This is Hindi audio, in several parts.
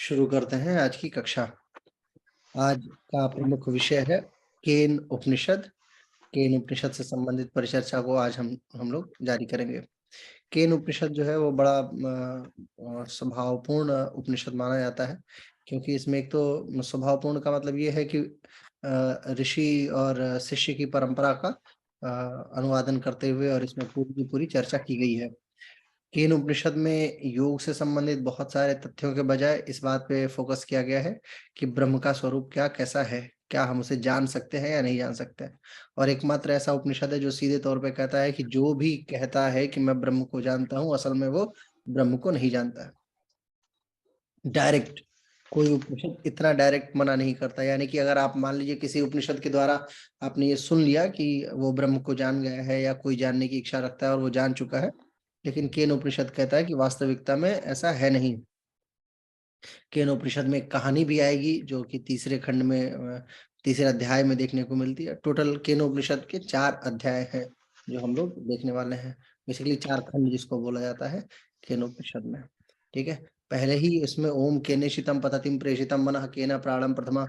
शुरू करते हैं आज की कक्षा। आज का प्रमुख विषय है केन उपनिषद। केन उपनिषद से संबंधित परिचर्चा को आज हम लोग जारी करेंगे। केन उपनिषद जो है वो बड़ा स्वभावपूर्ण उपनिषद माना जाता है, क्योंकि इसमें एक तो स्वभावपूर्ण का मतलब ये है कि ऋषि और शिष्य की परंपरा का अनुवादन करते हुए और इसमें पूरी की पूरी चर्चा की गई है। केन उपनिषद में योग से संबंधित बहुत सारे तथ्यों के बजाय इस बात पे फोकस किया गया है कि ब्रह्म का स्वरूप क्या कैसा है, क्या हम उसे जान सकते हैं या नहीं जान सकते हैं। और एकमात्र ऐसा उपनिषद है जो सीधे तौर पे कहता है कि जो भी कहता है कि मैं ब्रह्म को जानता हूँ, असल में वो ब्रह्म को नहीं जानता है। डायरेक्ट कोई उपनिषद इतना डायरेक्ट मना नहीं करता, यानी कि अगर आप मान लीजिए किसी उपनिषद के द्वारा आपने ये सुन लिया कि वो ब्रह्म को जान गया है या कोई जानने की इच्छा रखता है और वो जान चुका है, लेकिन केन उपनिषद कहता है कि वास्तविकता में ऐसा है नहीं। केन उपनिषद में एक कहानी भी आएगी जो कि तीसरे खंड में तीसरे अध्याय में देखने को मिलती है। टोटल केन उपनिषद के 4 अध्याय हैं जो हम लोग देखने वाले हैं। बेसिकली 4 खंड जिसको बोला जाता है केन उपनिषद में। ठीक है, पहले ही इसमें ओम केनेशितम पततिम प्रेषितम मनः केन प्राणम प्रथमा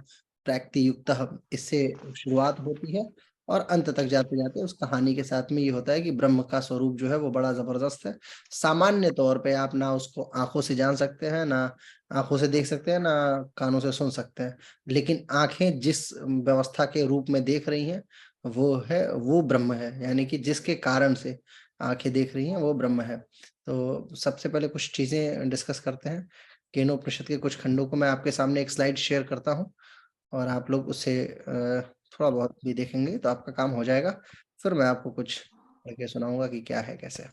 प्रैक्ति युक्तः, इससे शुरुआत होती है और अंत तक जाते जाते उस कहानी के साथ में ये होता है कि ब्रह्म का स्वरूप जो है वो बड़ा जबरदस्त है। सामान्य तौर पे आप ना उसको आंखों से जान सकते हैं, ना आंखों से देख सकते हैं, ना कानों से सुन सकते हैं, लेकिन आंखें जिस व्यवस्था के रूप में देख रही हैं वो ब्रह्म है, यानी कि जिसके कारण से आंखें देख रही हैं वो ब्रह्म है। तो सबसे पहले कुछ चीजें डिस्कस करते हैं। केनोपनिषद के कुछ खंडों को मैं आपके सामने एक स्लाइड शेयर करता हूँ और आप लोग उसे थोड़ा बहुत भी देखेंगे तो आपका काम हो जाएगा। फिर मैं आपको कुछ करके सुनाऊंगा कि क्या है कैसे है।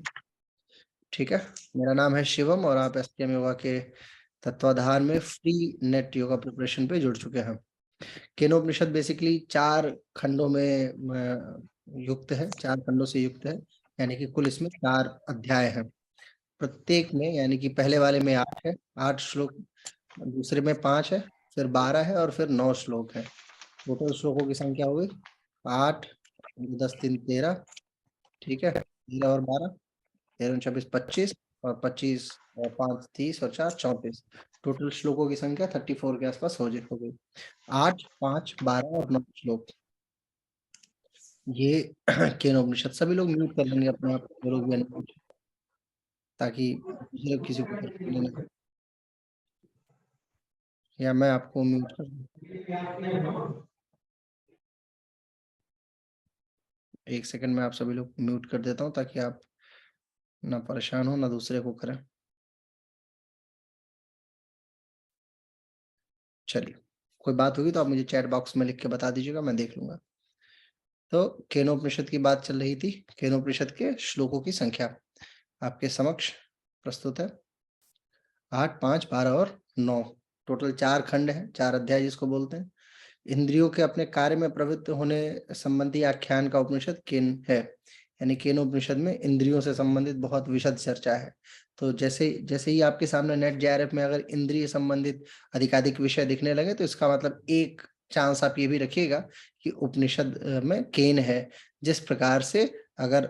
ठीक है, मेरा नाम है शिवम और आप एसकेएम योगा के तत्वाधान में फ्री नेट योगा प्रिपरेशन पे जुड़ चुके हैं। केनोपनिषद बेसिकली 4 खंडों में युक्त है, 4 खंडों से युक्त है, यानी कि कुल इसमें 4 अध्याय हैं। प्रत्येक में यानी कि पहले वाले में 8 है, 8 श्लोक, दूसरे में 5 है, फिर 12 है और फिर 9 श्लोक है। टोटल श्लोकों की संख्या हो गई 8, 10 3 13। ठीक है, 13 और 12, 13 26 25 और 25 और 5 30 और 4 34। टोटल श्लोकों की संख्या 34 के आसपास हो गई। 8 5 12 और 9 श्लोक ये केनोपनिषद। सभी लोग म्यूट कर लेंगे अपने आप, जो लोग भी अनम्यूट, ताकि दूसरे किसी को परेशानी ना हो, या मैं आपको म्यूट कर दूं। एक सेकंड में आप सभी लोग म्यूट कर देता हूँ ताकि आप ना परेशान हो ना दूसरे को करें। चलिए, कोई बात होगी तो आप मुझे चैट बॉक्स में लिख के बता दीजिएगा, मैं देख लूंगा। तो केनोपनिषद की बात चल रही थी। केनोपनिषद के श्लोकों की संख्या आपके समक्ष प्रस्तुत है 8 5 12 और 9। टोटल 4 खंड हैं, 4 अध्याय जिसको बोलते हैं। इंद्रियों के अपने कार्य में प्रवृत्त होने संबंधी आख्यान का उपनिषद केन है, यानी केनोपनिषद में इंद्रियों से संबंधित बहुत विशद चर्चा है। तो जैसे जैसे ही आपके सामने नेट जेआरएफ में अगर इंद्रिय संबंधित अधिकाधिक विषय दिखने लगे तो इसका मतलब एक चांस आप ये भी रखिएगा कि उपनिषद में केन है। जिस प्रकार से अगर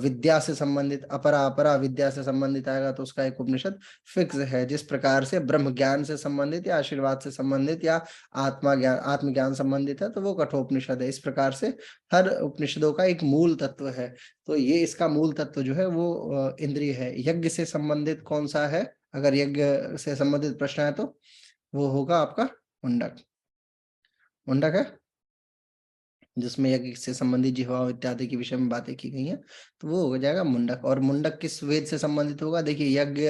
विद्या से संबंधित अपरा अपरा विद्या से संबंधित आएगा तो उसका एक उपनिषद फिक्स है। जिस प्रकार से ब्रह्म ज्ञान से संबंधित या आशीर्वाद से संबंधित या आत्मज्ञान संबंधित है तो वो कठोपनिषद है। इस प्रकार से हर उपनिषदों का एक मूल तत्व है। तो ये इसका मूल तत्व जो है वो इंद्रिय है। यज्ञ से संबंधित कौन सा है? अगर यज्ञ से संबंधित प्रश्न है तो वो होगा आपका मुंडक। मुंडक है जिसमें यज्ञ से संबंधित जिह्वा इत्यादि के विषय में बातें की गई हैं, तो वो हो जाएगा मुंडक। और मुंडक किस वेद से संबंधित होगा? देखिए, यज्ञ,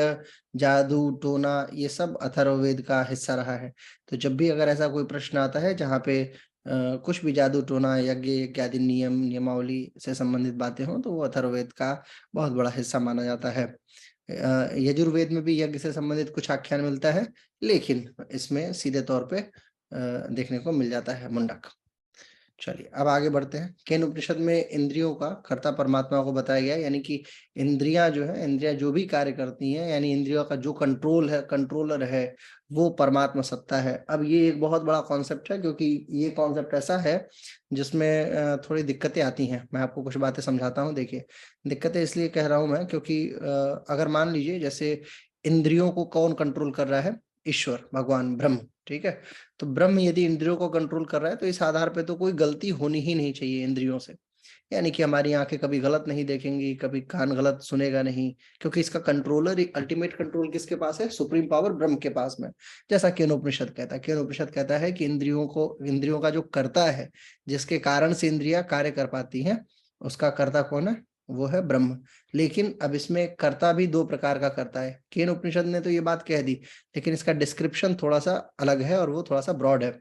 जादू टोना ये सब अथर्ववेद का हिस्सा रहा है। तो जब भी अगर ऐसा कोई प्रश्न आता है जहाँ पे कुछ भी जादू टोना यज्ञ इत्यादि नियमावली से संबंधित बातें हों तो वो अथर्ववेद का बहुत बड़ा हिस्सा माना जाता है। यजुर्वेद में भी यज्ञ से संबंधित कुछ आख्यान मिलता है, लेकिन इसमें सीधे तौर पे देखने को मिल जाता है मुंडक। चलिए अब आगे बढ़ते हैं। केन उपनिषद में इंद्रियों का कर्ता परमात्मा को बताया गया है, यानी कि इंद्रियां जो है, इंद्रियां जो भी कार्य करती हैं, यानी इंद्रियों का जो कंट्रोलर है वो परमात्मा सत्ता है। अब ये एक बहुत बड़ा कॉन्सेप्ट है, क्योंकि ये कॉन्सेप्ट ऐसा है जिसमें थोड़ी दिक्कतें आती हैं। मैं आपको कुछ बातें समझाता हूँ। देखिए, दिक्कतें इसलिए कह रहा हूँ मैं क्योंकि अगर मान लीजिए जैसे इंद्रियों को कौन कंट्रोल कर रहा है, ईश्वर, भगवान, ब्रह्म। ठीक है, तो ब्रह्म यदि इंद्रियों को कंट्रोल कर रहा है तो इस आधार पे तो कोई गलती होनी ही नहीं चाहिए इंद्रियों से। यानी कि हमारी आंखें कभी गलत नहीं देखेंगी, कभी कान गलत सुनेगा नहीं, क्योंकि इसका कंट्रोलर, अल्टीमेट कंट्रोल किसके पास है? सुप्रीम पावर ब्रह्म के पास में। जैसा केनोपनिषद कहता है, केनोपनिषद कहता है कि इंद्रियों का जो कर्ता है, जिसके कारण से इंद्रियां कार्य कर पाती हैं, उसका कर्ता कौन है? वो है ब्रह्म। लेकिन अब इसमें कर्ता भी दो प्रकार का कर्ता है। केन उपनिषद ने तो ये बात कह दी, लेकिन इसका डिस्क्रिप्शन थोड़ा सा अलग है और वो थोड़ा सा ब्रॉड है।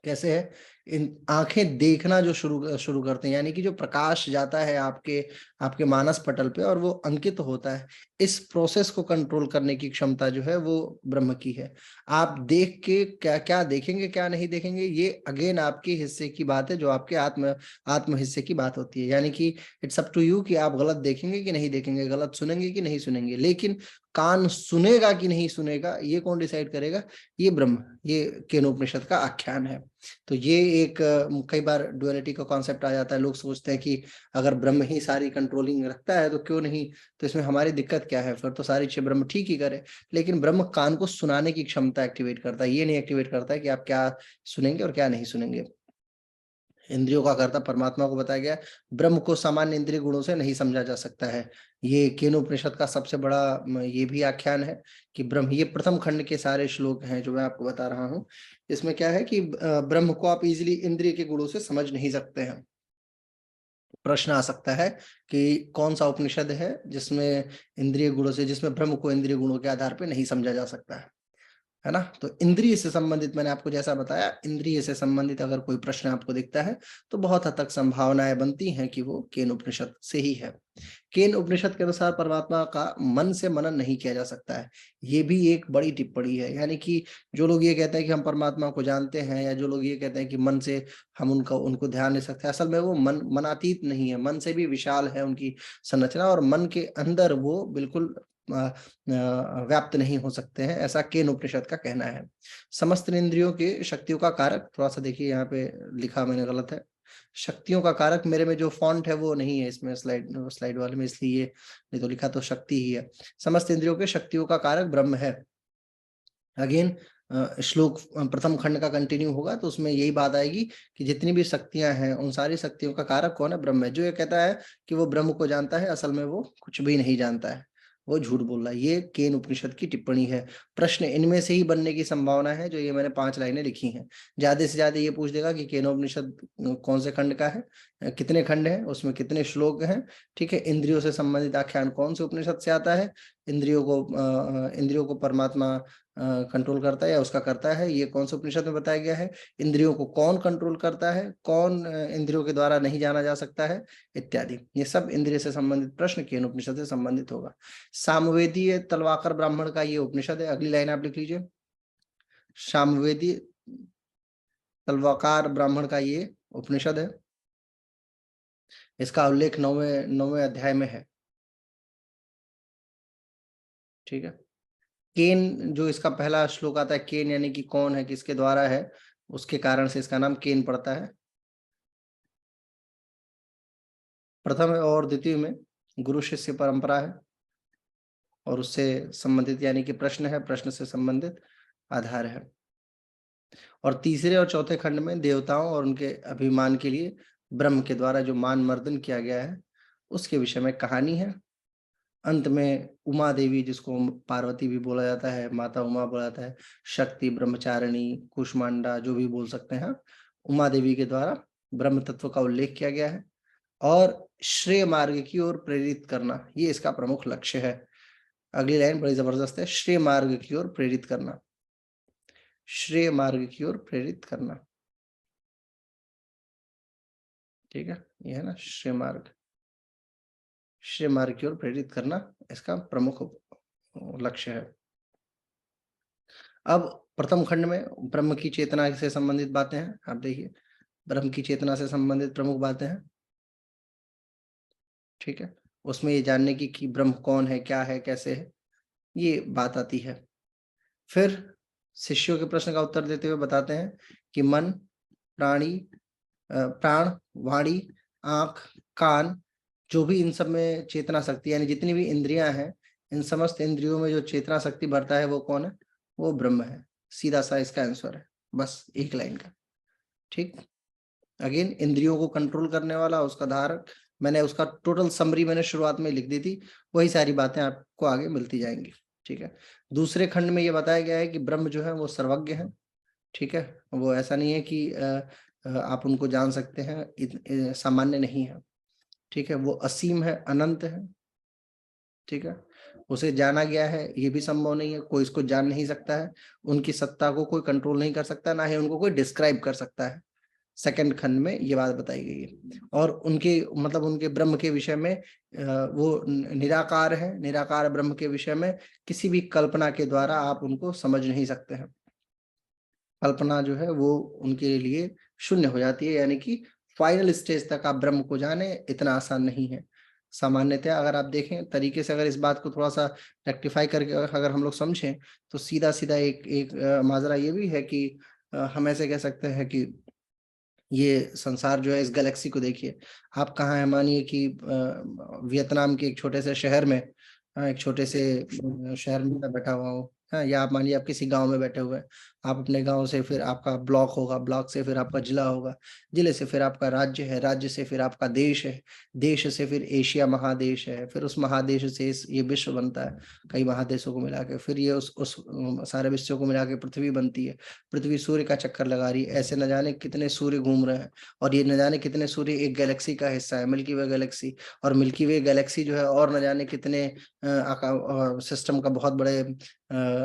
कैसे है? इन आंखें देखना जो शुरू शुरू करते हैं, यानी कि जो प्रकाश जाता है आपके आपके मानस पटल पे और वो अंकित होता है, इस प्रोसेस को कंट्रोल करने की क्षमता जो है वो ब्रह्म की है। आप देख के क्या क्या देखेंगे, क्या नहीं देखेंगे, ये अगेन आपके हिस्से की बात है, जो आपके आत्म हिस्से की बात होती है। यानी कि इट्स अप टू यू कि आप गलत देखेंगे कि नहीं देखेंगे, गलत सुनेंगे कि नहीं सुनेंगे। लेकिन कान सुनेगा कि नहीं सुनेगा, ये कौन डिसाइड करेगा? ये ब्रह्म, ये केनोपनिषद का आख्यान है। तो ये एक कई बार डुअलिटी का कॉन्सेप्ट आ जाता है। लोग सोचते हैं कि अगर ब्रह्म ही सारी कंट्रोलिंग रखता है तो क्यों नहीं, तो इसमें हमारी दिक्कत क्या है? फिर तो सारी चीजें ब्रह्म ठीक ही करे। लेकिन ब्रह्म कान को सुनाने की क्षमता एक्टिवेट करता है, ये नहीं एक्टिवेट करता है कि आप क्या सुनेंगे और क्या नहीं सुनेंगे। इंद्रियों का कर्ता परमात्मा को बताया गया। ब्रह्म को सामान्य इंद्रिय गुणों से नहीं समझा जा सकता है। ये केनोपनिषद का सबसे बड़ा ये भी आख्यान है कि ब्रह्म, ये प्रथम खंड के सारे श्लोक हैं जो मैं आपको बता रहा हूँ। इसमें क्या है कि ब्रह्म को आप इजीली इंद्रिय के गुणों से समझ नहीं सकते हैं। प्रश्न आ सकता है कि कौन सा उपनिषद है जिसमें इंद्रिय गुणों से, जिसमें ब्रह्म को इंद्रिय गुणों के आधार पर नहीं समझा जा सकता है ना? तो इंद्रिय से संबंधित, मैंने आपको जैसा बताया, इंद्रिय से संबंधित अगर कोई प्रश्न आपको दिखता है तो बहुत हद तक संभावनाएं बनती हैं कि वो केन उपनिषद से ही है। केन उपनिषद के अनुसार परमात्मा का मन से मनन नहीं किया जा सकता है। ये भी एक बड़ी टिप्पणी है। यानी कि जो लोग ये कहते हैं कि हम परमात्मा को जानते हैं, या जो लोग ये कहते हैं कि मन से हम उनको ध्यान नहीं सकते, असल में वो मनातीत नहीं है, मन से भी विशाल है उनकी संरचना, और मन के अंदर वो बिल्कुल व्याप्त नहीं हो सकते हैं, ऐसा केन उपनिषद का कहना है। समस्त इंद्रियों की शक्तियों का कारक, थोड़ा सा देखिए यहाँ पे लिखा मैंने गलत है, शक्तियों का कारक, मेरे में जो फॉन्ट है वो नहीं है इसमें, स्लाइड वाले में, इसलिए नहीं तो लिखा तो शक्ति ही है। समस्त इंद्रियों के शक्तियों का कारक ब्रह्म है। अगेन श्लोक प्रथम खंड का कंटिन्यू होगा तो उसमें यही बात आएगी कि जितनी भी शक्तियां हैं उन सारी शक्तियों का कारक कौन है? ब्रह्म है। जो ये कहता है कि वो ब्रह्म को जानता है, असल में वो कुछ भी नहीं जानता है, वो झूठ बोल रहा है। ये केन उपनिषद की टिप्पणी है। प्रश्न इनमें से ही बनने की संभावना है, जो ये मैंने 5 लाइनें लिखी हैं। ज्यादा से ज्यादा ये पूछ देगा कि केनोपनिषद कौन से खंड का है, कितने खंड हैं, उसमें कितने श्लोक हैं। ठीक है, इंद्रियों से संबंधित आख्यान कौन से उपनिषद से आता है, इंद्रियों को परमात्मा कंट्रोल करता है या उसका करता है, ये कौन से उपनिषद में बताया गया है। इंद्रियों को कौन कंट्रोल करता है, कौन इंद्रियों के द्वारा नहीं जाना जा सकता है, इत्यादि। ये सब इंद्रिय से संबंधित प्रश्न केन उपनिषद से संबंधित होगा। सामवेदी तलवाकर ब्राह्मण का ये उपनिषद है। अगली लाइन आप लिख लीजिए, सामवेदी तलवाकार ब्राह्मण का ये उपनिषद है। इसका उल्लेख 9वें अध्याय में है। ठीक है, केन, जो इसका पहला श्लोक आता है, केन यानी कि कौन है, किसके द्वारा है, उसके कारण से इसका नाम केन पड़ता है। प्रथम और द्वितीय में गुरु शिष्य परंपरा है और उससे संबंधित, यानी कि प्रश्न है, प्रश्न से संबंधित आधार है। और तीसरे और चौथे खंड में देवताओं और उनके अभिमान के लिए ब्रह्म के द्वारा जो मान मर्दन किया गया है उसके विषय में कहानी है। अंत में उमा देवी, जिसको पार्वती भी बोला जाता है, माता उमा बोला जाता है, शक्ति, ब्रह्मचारिणी, कुष्मांडा, जो भी बोल सकते हैं, उमा देवी के द्वारा ब्रह्म तत्व का उल्लेख किया गया है। और श्रेय मार्ग की ओर प्रेरित करना, ये इसका प्रमुख लक्ष्य है। अगली लाइन बड़ी जबरदस्त है, श्रेय मार्ग की ओर प्रेरित करना, श्रेय मार्ग की ओर प्रेरित करना। ठीक है, ये है ना श्रेय मार्ग, श्रेय मार्ग की ओर प्रेरित करना इसका प्रमुख लक्ष्य है। अब प्रथम खंड में ब्रह्म की चेतना से संबंधित बातें हैं। आप देखिए, ब्रह्म की चेतना से संबंधित प्रमुख बातें हैं। ठीक है, उसमें ये जानने की कि ब्रह्म कौन है, क्या है, कैसे है, ये बात आती है। फिर शिष्यों के प्रश्न का उत्तर देते हुए बताते हैं कि मन, प्राण, वाणी, आंख, कान, जो भी इन सब में चेतना शक्ति, यानी जितनी भी इंद्रियां हैं, इन समस्त इंद्रियों में जो चेतना शक्ति भरता है वो कौन है? वो ब्रह्म है। सीधा सा इसका आंसर है, बस एक लाइन का। ठीक, अगेन इंद्रियों को कंट्रोल करने वाला, उसका धारक, मैंने उसका टोटल समरी मैंने शुरुआत में लिख दी थी, वही सारी बातें आपको आगे मिलती जाएंगी। ठीक है, दूसरे खंड में ये बताया गया है कि ब्रह्म जो है वो सर्वज्ञ है। ठीक है, वो ऐसा नहीं है कि आप उनको जान सकते हैं, सामान्य नहीं है। ठीक है, वो असीम है, अनंत है। ठीक है, उसे जाना गया है ये भी संभव नहीं है, कोई इसको जान नहीं सकता है, उनकी सत्ता को कोई कंट्रोल नहीं कर सकता, ना ही उनको कोई डिस्क्राइब कर सकता है। सेकंड खंड में ये बात बताई गई है। और उनके मतलब उनके ब्रह्म के विषय में वो निराकार है, निराकार ब्रह्म के विषय में किसी भी कल्पना के द्वारा आप उनको समझ नहीं सकते हैं। कल्पना जो है वो उनके लिए शून्य हो जाती है, यानी कि फाइनल स्टेज तक आप ब्रह्म को जाने इतना आसान नहीं है। सामान्यतः अगर आप देखें तरीके से, अगर इस बात को थोड़ा सा रेक्टिफाई करके अगर हम लोग समझें, तो सीधा सीधा एक माजरा ये भी है कि हम ऐसे कह सकते हैं कि ये संसार जो है, इस गैलेक्सी को देखिए, आप कहाँ है, मानिए कि वियतनाम के एक छोटे से शहर में, एक छोटे से शहर में मैं बैठा हुआ हूँ, हाँ, या आप मानिए आप किसी गांव में बैठे हुए हैं। आप अपने गांव से फिर आपका ब्लॉक होगा, ब्लॉक से फिर आपका जिला होगा, जिले से फिर आपका राज्य है, राज्य से फिर आपका देश है, देश से फिर एशिया महादेश है, फिर उस महादेश से ये विश्व बनता है, कई महादेशों को मिला के, फिर ये उस सारे विश्व को मिला के पृथ्वी बनती है। पृथ्वी सूर्य का चक्कर लगा रही है, ऐसे न जाने कितने सूर्य घूम रहे हैं, और ये न जाने कितने सूर्य एक गैलेक्सी का हिस्सा है, मिल्की वे गैलेक्सी। और मिल्की वे गैलेक्सी जो है और न जाने कितने सिस्टम का बहुत बड़े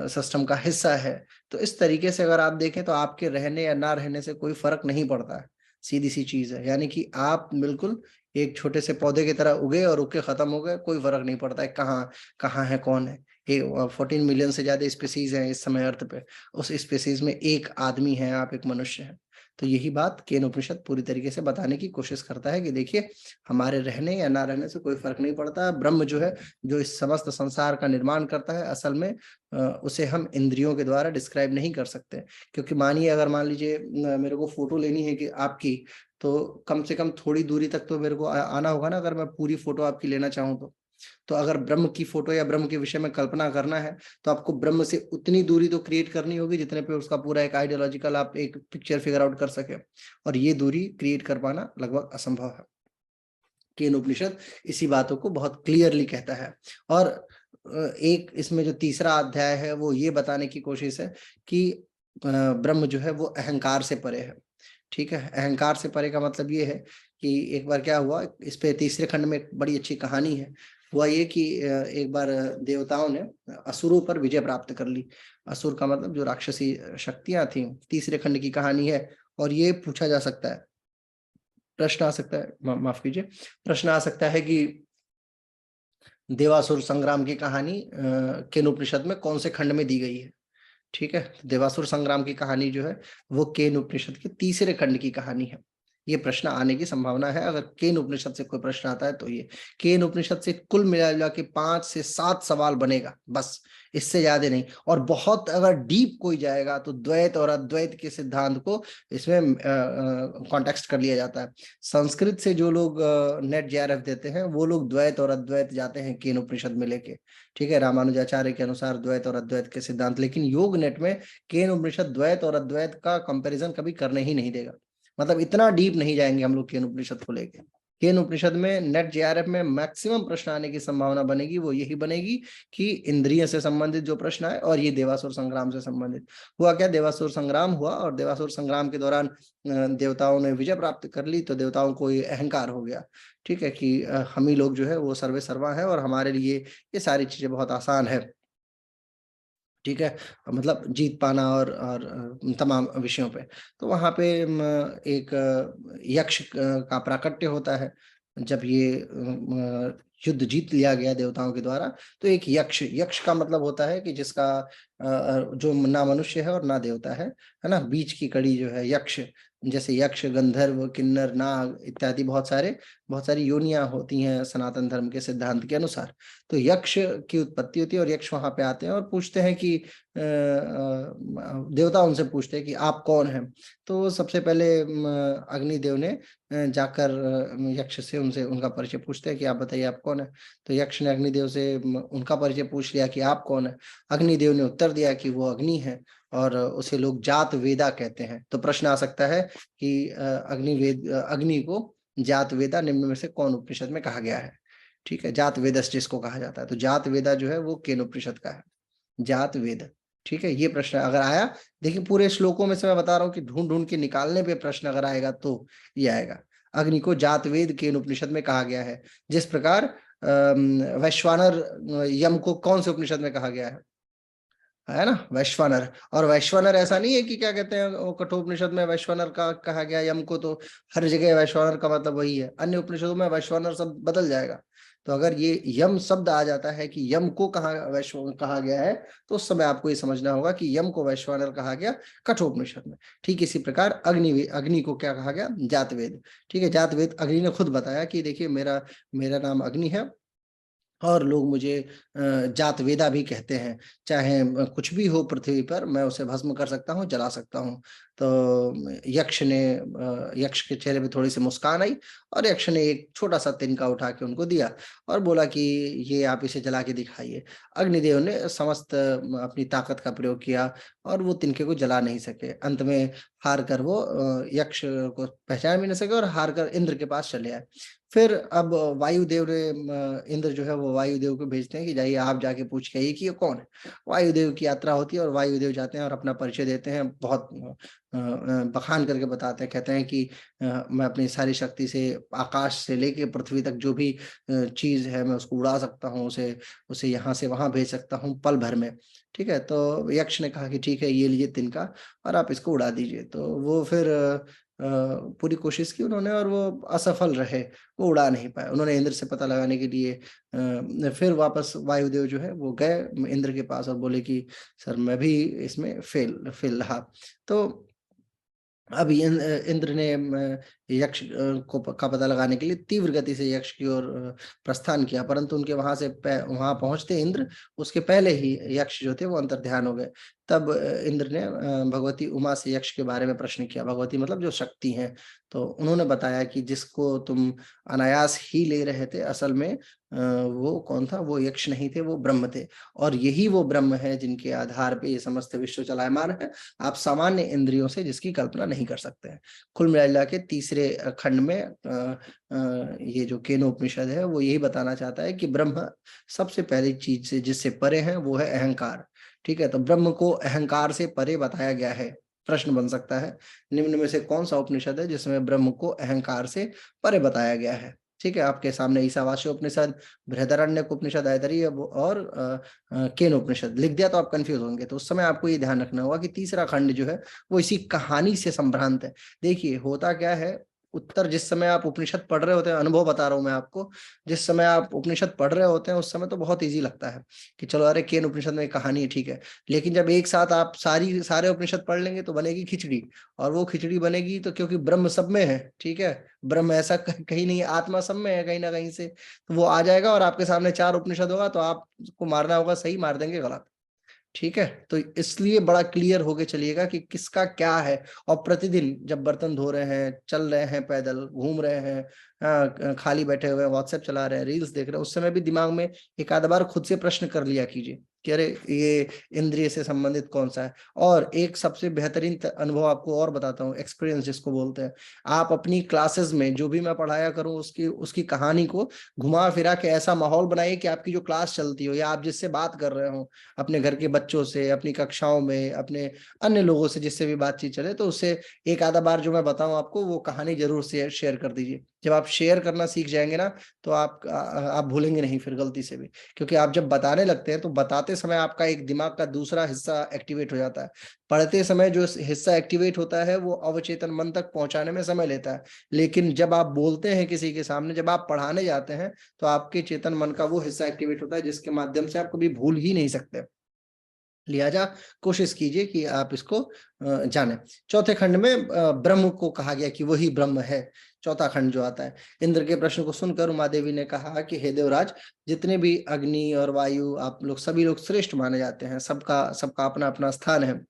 सिस्टम का हिस्सा है। तो इस तरीके से अगर आप देखें तो आपके रहने या ना रहने से कोई फर्क नहीं पड़ता है, सीधी सी चीज है। यानी कि आप बिल्कुल एक छोटे से पौधे की तरह उगे और उग के खत्म हो गए, कोई फर्क नहीं पड़ता है कहाँ कहाँ है कौन है। 14 मिलियन से ज्यादा स्पीसीज हैं इस समय अर्थ पे, उस स्पीसीज में एक आदमी है, आप एक मनुष्य है। तो यही बात केन उपनिषद पूरी तरीके से बताने की कोशिश करता है कि देखिए, हमारे रहने या ना रहने से कोई फर्क नहीं पड़ता। ब्रह्म जो है, जो इस समस्त संसार का निर्माण करता है, असल में उसे हम इंद्रियों के द्वारा डिस्क्राइब नहीं कर सकते। क्योंकि मानिए, अगर मान लीजिए मेरे को फोटो लेनी है कि आपकी, तो कम से कम थोड़ी दूरी तक तो मेरे को आना होगा ना, अगर मैं पूरी फोटो आपकी लेना चाहूँ तो अगर ब्रह्म की फोटो या ब्रह्म के विषय में कल्पना करना है, तो आपको ब्रह्म से उतनी दूरी तो क्रिएट करनी होगी जितने पे उसका पूरा एक आइडियोलॉजिकल आप एक पिक्चर फिगर आउट कर सके, और ये दूरी क्रिएट कर पाना लगभग असंभव है। केन उपनिषद इसी बातों को बहुत क्लियरली कहता है। और एक इसमें जो तीसरा अध्याय है वो ये बताने की कोशिश है कि ब्रह्म जो है वो अहंकार से परे है। ठीक है, अहंकार से परे का मतलब ये है कि एक बार क्या हुआ, इस पे तीसरे खंड में एक बड़ी अच्छी कहानी है। हुआ ये कि एक बार देवताओं ने असुरों पर विजय प्राप्त कर ली। असुर का मतलब जो राक्षसी शक्तियां थी, तीसरे खंड की कहानी है। और ये पूछा जा सकता है, प्रश्न आ सकता है, माफ कीजिए, प्रश्न आ सकता है कि देवासुर संग्राम की कहानी केन उपनिषद में कौन से खंड में दी गई है। ठीक है, देवासुर संग्राम की कहानी जो है वो केन उपनिषद के तीसरे खंड की कहानी है। ये प्रश्न आने की संभावना है, अगर केन उपनिषद से कोई प्रश्न आता है तो ये केन उपनिषद से कुल मिला जुला के 5 से 7 सवाल बनेगा, बस, इससे ज्यादा नहीं। और बहुत अगर डीप कोई जाएगा तो द्वैत और अद्वैत के सिद्धांत को इसमें कॉन्टेक्स्ट कर लिया जाता है। संस्कृत से जो लोग नेट जेआरएफ देते हैं, वो लोग द्वैत और अद्वैत जाते हैं केन उपनिषद में लेके। ठीक है, रामानुजाचार्य के अनुसार द्वैत और अद्वैत के सिद्धांत, लेकिन योग नेट में केन उपनिषद द्वैत और अद्वैत का कंपैरिजन कभी करने ही नहीं देगा। मतलब इतना डीप नहीं जाएंगे हम लोग केन उपनिषद को लेके। केन उपनिषद में नेट जेआरएफ में मैक्सिमम प्रश्न आने की संभावना बनेगी, वो यही बनेगी कि इंद्रिय से संबंधित जो प्रश्न आए, और ये देवासुर संग्राम से संबंधित। हुआ क्या, देवासुर संग्राम हुआ, और देवासुर संग्राम के दौरान देवताओं ने विजय प्राप्त कर ली, तो देवताओं को ये अहंकार हो गया। ठीक है, कि हम ही लोग जो है वो सर्वे सर्वा है, और हमारे लिए ये सारी चीजें बहुत आसान है। ठीक है, मतलब जीत पाना और तमाम विषयों पे। तो वहां पे एक यक्ष का प्राकट्य होता है। जब ये युद्ध जीत लिया गया देवताओं के द्वारा, तो एक यक्ष, यक्ष का मतलब होता है कि जिसका जो ना मनुष्य है और ना देवता है ना, बीच की कड़ी जो है यक्ष, जैसे यक्ष, गंधर्व, किन्नर, नाग इत्यादि बहुत सारी योनियां होती हैं सनातन धर्म के सिद्धांत के अनुसार। तो यक्ष की उत्पत्ति होती है और यक्ष वहां पे आते हैं और पूछते हैं कि देवता उनसे पूछते हैं कि आप कौन हैं। तो सबसे पहले अग्निदेव ने जाकर यक्ष से उनसे उनका परिचय पूछते हैं कि आप बताइए आप कौन है। तो यक्ष ने अग्निदेव से उनका परिचय पूछ लिया कि आप कौन है। अग्निदेव ने उत्तर दिया कि वो अग्नि है और उसे लोग जात वेदा कहते हैं। तो प्रश्न आ सकता है कि अग्नि को जात वेदा निम्न में से कौन उपनिषद में कहा गया है। ठीक है, जात वेदस जिसको कहा जाता है, तो जात वेदा जो है वो केनोपनिषद का है, जात वेद। ठीक है, ये प्रश्न अगर आया, देखिए पूरे श्लोकों में से मैं बता रहा हूँ कि ढूंढ ढूंढ के निकालने पे प्रश्न अगर आएगा तो ये आएगा। अग्नि को जात वेद केनोपनिषद में कहा गया है। जिस प्रकार वैश्वानर यम को कौन से उपनिषद में कहा गया है ना, वैश्वानर। और वैश्वानर ऐसा नहीं है कि क्या कहते हैं कठोपनिषद में वैश्वानर का कहा गया यम को, तो हर जगह वैश्वानर का मतलब वही है। अन्य उपनिषदों में वैश्वानर शब्द बदल जाएगा। तो अगर ये यम शब्द आ जाता है कि यम को कहा वैश्व कहा गया है, तो उस समय आपको ये समझना होगा कि यम को वैश्वानर कहा गया कठोपनिषद में। ठीक इसी प्रकार अग्नि को क्या कहा गया, जातवेद। ठीक है, जातवेद अग्नि ने खुद बताया कि देखिए मेरा मेरा नाम अग्नि है और लोग मुझे जात वेदा भी कहते हैं। चाहे कुछ भी हो पृथ्वी पर, मैं उसे भस्म कर सकता हूँ, जला सकता हूँ। तो यक्ष के चेहरे पे थोड़ी सी मुस्कान आई और यक्ष ने एक छोटा सा तिनका उठा के उनको दिया और बोला कि ये आप इसे जला के दिखाइए। अग्निदेव ने समस्त अपनी ताकत का प्रयोग किया और वो तिनके को जला नहीं सके। अंत में हार कर वो यक्ष को पहचान भी नहीं सके और हार कर इंद्र के पास चले आए। फिर अब वायुदेव ने इंद्र जो है वो वायुदेव को भेजते हैं कि जाइए आप जाके पूछ के आइए कि ये कौन है। वायुदेव की यात्रा होती है और वायुदेव जाते हैं और अपना परिचय देते हैं। बहुत बखान करके बताते हैं, कहते हैं कि मैं अपनी सारी शक्ति से आकाश से लेके पृथ्वी तक जो भी चीज है मैं उसको उड़ा सकता हूँ, उसे उसे यहाँ से वहां भेज सकता हूँ पल भर में। ठीक है, तो यक्ष ने कहा कि ठीक है, ये लीजिए तिनका और आप इसको उड़ा दीजिए। तो वो फिर पूरी कोशिश की उन्होंने और वो असफल रहे, वो उड़ा नहीं पाए। उन्होंने इंद्र से पता लगाने के लिए फिर वापस वायुदेव जो है वो गए इंद्र के पास और बोले कि सर मैं भी इसमें फेल फेल रहा। तो अब इंद्र ने यक्ष का पता लगाने के लिए तीव्र गति से यक्ष की ओर प्रस्थान किया, परंतु उनके वहां पहुंचते इंद्र उसके पहले ही यक्ष जो थे वो अंतर्ध्यान हो गए। तब इंद्र ने भगवती उमा से यक्ष के बारे में प्रश्न किया। भगवती मतलब जो शक्ति हैं। तो उन्होंने बताया कि जिसको तुम अनायास ही ले रहे थे, असल में वो कौन था, वो यक्ष नहीं थे, वो ब्रह्म थे। और यही वो ब्रह्म है जिनके आधार पे ये समस्त विश्व चलायमान है। आप सामान्य इंद्रियों से जिसकी कल्पना नहीं कर सकते हैं। कुल मिला के तीसरे खंड में ये जो केनोपनिषद है वो यही बताना चाहता है कि ब्रह्म सबसे पहली चीज से जिससे परे है वो है अहंकार। ठीक है, तो ब्रह्म को अहंकार से परे बताया गया है। प्रश्न बन सकता है, निम्न में से कौन सा उपनिषद है जिसमें ब्रह्म को अहंकार से परे बताया गया है। ठीक है, आपके सामने ईशावास्य उपनिषद, बृहदारण्यक उपनिषद, ऐतरेय और केन उपनिषद लिख दिया तो आप कंफ्यूज होंगे। तो उस समय आपको ये ध्यान रखना होगा कि तीसरा खंड जो है वो इसी कहानी से संभ्रांत है। देखिए होता क्या है, उत्तर जिस समय आप उपनिषद पढ़ रहे होते हैं, अनुभव बता रहा हूं मैं आपको, जिस समय आप उपनिषद पढ़ रहे होते हैं उस समय तो बहुत इजी लगता है कि चलो अरे केन उपनिषद में कहानी है, ठीक है। लेकिन जब एक साथ आप सारे उपनिषद पढ़ लेंगे तो बनेगी खिचड़ी। और वो खिचड़ी बनेगी तो क्योंकि ब्रह्म सब में है, ठीक है, ब्रह्म ऐसा कहीं नहीं, आत्मा सब में है कहीं ना कहीं से, तो वो आ जाएगा और आपके सामने चार उपनिषद होगा तो आपको मारना होगा सही, मार देंगे गलत। ठीक है, तो इसलिए बड़ा क्लियर होके चलिएगा कि किसका क्या है। और प्रतिदिन जब बर्तन धो रहे हैं, चल रहे हैं, पैदल घूम रहे हैं, खाली बैठे हुए व्हाट्सएप चला रहे हैं, रील्स देख रहे हैं, उस समय भी दिमाग में एक आध बार खुद से प्रश्न कर लिया कीजिए कि अरे ये इंद्रिय से संबंधित कौन सा है। और एक सबसे बेहतरीन अनुभव आपको और बताता हूँ, एक्सपीरियंस जिसको बोलते हैं। आप अपनी क्लासेस में जो भी मैं पढ़ाया करूँ उसकी उसकी कहानी को घुमा फिरा के ऐसा माहौल बनाइए कि आपकी जो क्लास चलती हो या आप जिससे बात कर रहे हो, अपने घर के बच्चों से, अपनी कक्षाओं में, अपने अन्य लोगों से जिससे भी बातचीत चले, तो उससे एक आधा बार जो मैं बताऊं आपको वो कहानी जरूर से शेयर कर दीजिए। जब आप शेयर करना सीख जाएंगे ना तो आप भूलेंगे नहीं फिर गलती से भी। क्योंकि आप जब बताने लगते हैं तो बताते समय आपका एक दिमाग का दूसरा हिस्सा एक्टिवेट हो जाता है। पढ़ते समय जो हिस्सा एक्टिवेट होता है वो अवचेतन मन तक पहुंचाने में समय लेता है। लेकिन जब आप बोलते हैं किसी के सामने, जब आप पढ़ाने जाते हैं, तो आपके चेतन मन का वो हिस्सा एक्टिवेट होता है जिसके माध्यम से आप कभी भूल ही नहीं सकते। लिहाजा कोशिश कीजिए कि आप इसको जाने। चौथे खंड में ब्रह्म को कहा गया कि वही ब्रह्म है। चौथा खंड जो आता है, इंद्र के प्रश्न को सुनकर उमा देवी ने कहा कि हे देवराज, जितने भी अग्नि और वायु आप लोग सभी लोग श्रेष्ठ माने जाते हैं, सबका सबका अपना अपना स्थान है,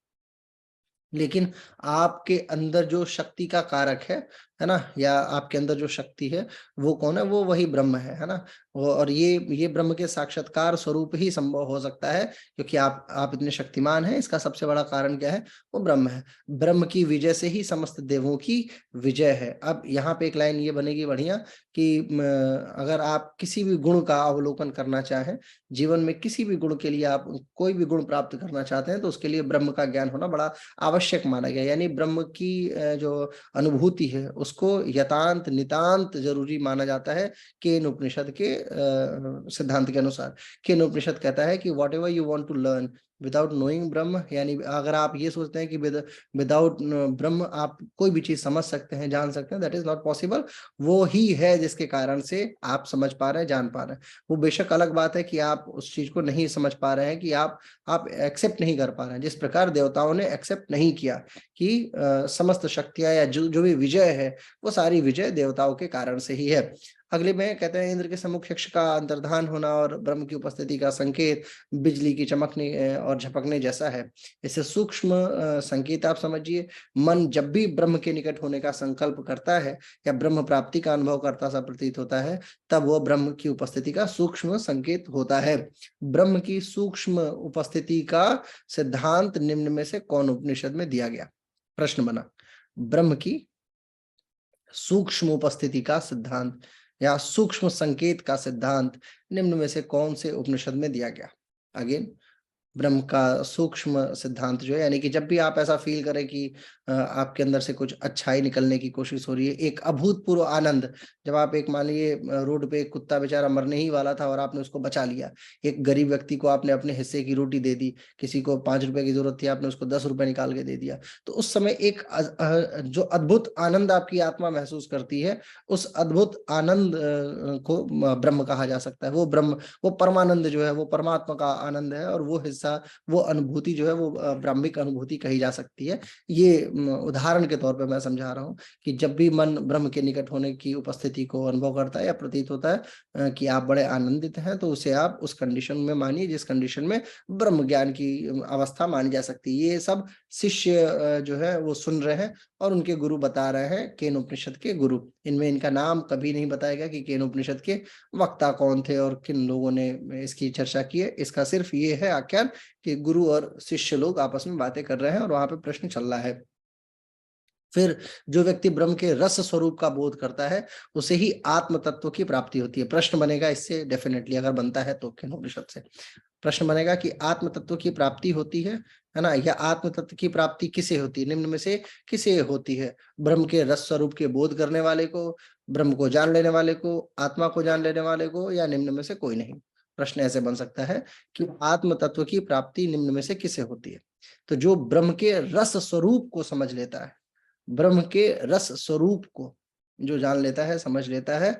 लेकिन आपके अंदर जो शक्ति का कारक है ना, या आपके अंदर जो शक्ति है वो कौन है? वो वही ब्रह्म है ना। और ये ब्रह्म के साक्षात्कार स्वरूप ही संभव हो सकता है, क्योंकि आप इतने शक्तिमान हैं। इसका सबसे बड़ा कारण क्या है? वो ब्रह्म है। ब्रह्म की विजय से ही समस्त देवों की विजय है। अब यहाँ पे एक लाइन ये बनेगी बढ़िया कि अगर आप किसी भी गुण का अवलोकन करना चाहें, जीवन में किसी भी गुण के लिए आप कोई भी गुण प्राप्त करना चाहते हैं, तो उसके लिए ब्रह्म का ज्ञान होना बड़ा आवश्यक माना गया। यानी ब्रह्म की जो अनुभूति है उसको यतांत नितांत जरूरी माना जाता है। केन उपनिषद के सिद्धांत के अनुसार। केन उपनिषद कहता है कि whatever you want to learn without knowing Brahman, यानी अगर आप ये सोचते हैं कि विदाउट ब्रह्म आप कोई भी चीज समझ सकते हैं, जान सकते हैं, दैट इज नॉट पॉसिबल। वो ही है जिसके कारण से आप समझ पा रहे हैं, जान पा रहे हैं। वो बेशक अलग बात है कि आप उस चीज को नहीं समझ पा रहे हैं, कि आप एक्सेप्ट नहीं कर पा रहे हैं। जिस प्रकार देवताओं ने एक्सेप्ट नहीं किया कि समस्त शक्तियां या जो भी विजय है वो सारी विजय देवताओं के कारण से ही है। अगले में कहते हैं, इंद्र के सम्मुख यक्ष का अंतर्धान होना और ब्रह्म की उपस्थिति का संकेत बिजली की चमकने और झपकने जैसा है। इसे सूक्ष्म संकेत आप समझिए। मन जब भी ब्रह्म के निकट होने का संकल्प करता है या ब्रह्म प्राप्ति का अनुभव करता सा प्रतीत होता है, तब वो ब्रह्म की उपस्थिति का सूक्ष्म संकेत होता है। ब्रह्म की सूक्ष्म उपस्थिति का सिद्धांत निम्न में से कौन उपनिषद में दिया गया? प्रश्न बना, ब्रह्म की सूक्ष्म उपस्थिति का सिद्धांत या सूक्ष्म संकेत का सिद्धांत निम्न में से कौन से उपनिषद में दिया गया? अगेन, ब्रह्म का सूक्ष्म सिद्धांत जो है, यानी कि जब भी आप ऐसा फील करें कि आपके अंदर से कुछ अच्छाई निकलने की कोशिश हो रही है, एक अभूतपूर्व आनंद, जब आप एक मान लीजिए रोड पे एक कुत्ता बेचारा मरने ही वाला था और आपने उसको बचा लिया, एक गरीब व्यक्ति को आपने अपने हिस्से की रोटी दे दी, किसी को 5 रुपए की जरूरत थी, आपने उसको 10 रुपए निकाल के दे दिया, तो उस समय एक जो अद्भुत आनंद आपकी आत्मा महसूस करती है, उस अद्भुत आनंद को ब्रह्म कहा जा सकता है। वो ब्रह्म, वो परमानंद जो है वो परमात्मा का आनंद है, और वो हिस्सा, वो अनुभूति जो है वो ब्राह्मिक अनुभूति कही जा सकती है। ये उदाहरण के तौर पे मैं समझा रहा हूँ कि जब भी मन ब्रह्म के निकट होने की उपस्थिति को अनुभव करता है या प्रतीत होता है कि आप बड़े आनंदित हैं, तो उसे आप उस कंडीशन में मानिए जिस कंडीशन में ब्रह्म ज्ञान की अवस्था मानी जा सकती है। ये सब शिष्य जो है वो सुन रहे हैं और उनके गुरु बता रहे हैं, केन उपनिषद के गुरु। इनमें इनका नाम कभी नहीं बताया गया कि केन उपनिषद के वक्ता कौन थे और किन लोगों ने इसकी चर्चा की है। इसका सिर्फ ये है आख्यान कि गुरु और शिष्य लोग आपस में बातें कर रहे हैं और वहां पे प्रश्न चल रहा है। फिर जो व्यक्ति ब्रह्म के रस स्वरूप का बोध करता है, उसे ही आत्म तत्व की प्राप्ति होती है। प्रश्न बनेगा इससे, डेफिनेटली अगर बनता है तो केन उपनिषद से प्रश्न बनेगा कि आत्म तत्व की प्राप्ति होती है ना, या आत्म तत्व की प्राप्ति किसे होती है? निम्न में से किसे होती है? ब्रह्म के रस स्वरूप के बोध करने वाले को, ब्रह्म को जान लेने वाले को, आत्मा को जान लेने वाले को, या निम्न में से कोई नहीं? प्रश्न ऐसे बन सकता है कि आत्म तत्व की प्राप्ति निम्न में से किसे होती है? तो जो ब्रह्म के रस स्वरूप को समझ लेता है, ब्रह्म के रस स्वरूप को जो जान लेता है, समझ लेता है,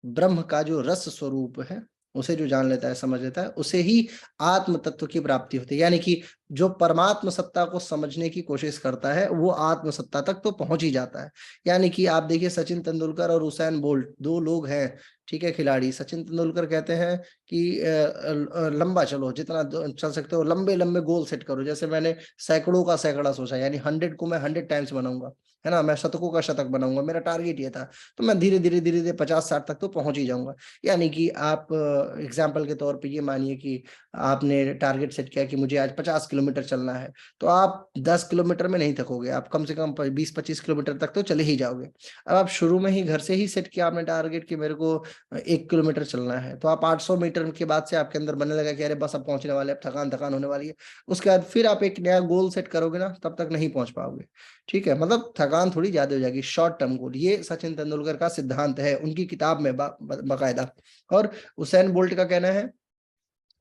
ब्रह्म का जो रस स्वरूप है उसे जो जान लेता है, समझ लेता है, उसे ही आत्म तत्व की प्राप्ति होती है। यानी कि जो परमात्म सत्ता को समझने की कोशिश करता है वो आत्म सत्ता तक तो पहुंच ही जाता है। यानी कि आप देखिए, सचिन तेंदुलकर और उसेन बोल्ट, दो लोग हैं, ठीक है, खिलाड़ी। सचिन तेंदुलकर कहते हैं कि लंबा चलो, जितना चल सकते हो, लंबे लंबे गोल सेट करो। जैसे मैंने सैकड़ों का सैकड़ा सोचा, यानी 100 को मैं 100 टाइम्स बनाऊंगा, है ना, मैं शतकों का शतक बनाऊंगा, मेरा टारगेट ये था। तो मैं धीरे धीरे धीरे धीरे 50-60 तक तो पहुंच ही जाऊंगा। यानी कि आप एग्जाम्पल के तौर पे ये मानिए कि आपने टारगेट सेट किया कि मुझे आज 50 किलोमीटर चलना है, तो आप 10 किलोमीटर में नहीं थकोगे, आप कम से कम 20-25 किलोमीटर तक तो चले ही जाओगे। अब आप शुरू में ही घर से ही सेट किया आपने टारगेट कि मेरे को 1 किलोमीटर चलना है, तो आप 800 मीटर के बाद से आपके अंदर बनने लगा कि अरे बस अब पहुंचने वाले, अब थकान थकान होने वाली है। उसके बाद फिर आप एक नया गोल सेट करोगे ना, तब तक नहीं पहुंच पाओगे। ठीक है, मतलब थकान थोड़ी ज्यादा हो जाएगी। शॉर्ट टर्म गोल, ये सचिन तेंदुलकर का सिद्धांत है उनकी किताब में बाकायदा। और उसेन बोल्ट का कहना है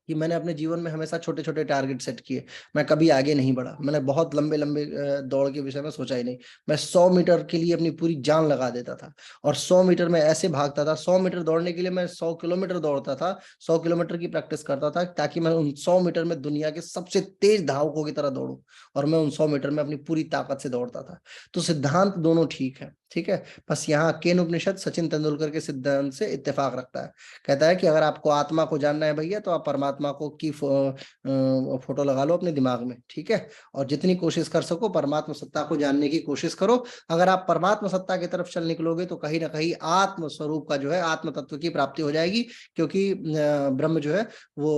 कि मैंने अपने जीवन में हमेशा छोटे छोटे टारगेट सेट किए, मैं कभी आगे नहीं बढ़ा, मैंने बहुत लंबे लंबे दौड़ के विषय में सोचा ही नहीं। मैं 100 मीटर के लिए अपनी पूरी जान लगा देता था, और 100 मीटर में ऐसे भागता था, 100 मीटर दौड़ने के लिए मैं 100 किलोमीटर दौड़ता था, 100 किलोमीटर की प्रैक्टिस करता था, ताकि मैं उन 100 मीटर में दुनिया के सबसे तेज धावकों की तरह दौड़ूं, और मैं उन 100 मीटर में अपनी पूरी ताकत से दौड़ता था। तो सिद्धांत दोनों ठीक है, ठीक है। बस यहाँ केन उपनिषद सचिन तेंदुलकर के सिद्धांत से इत्तेफाक रखता है। कहता है कि अगर आपको आत्मा को जानना है भैया, तो आप परमात्मा को की फोटो लगा लो अपने दिमाग में, ठीक है। और जितनी कोशिश कर सको परमात्मा सत्ता को जानने की कोशिश करो। अगर आप परमात्मा सत्ता की तरफ चल निकलोगे तो कहीं ना कहीं आत्म स्वरूप का जो है, आत्म तत्व की प्राप्ति हो जाएगी, क्योंकि ब्रह्म जो है वो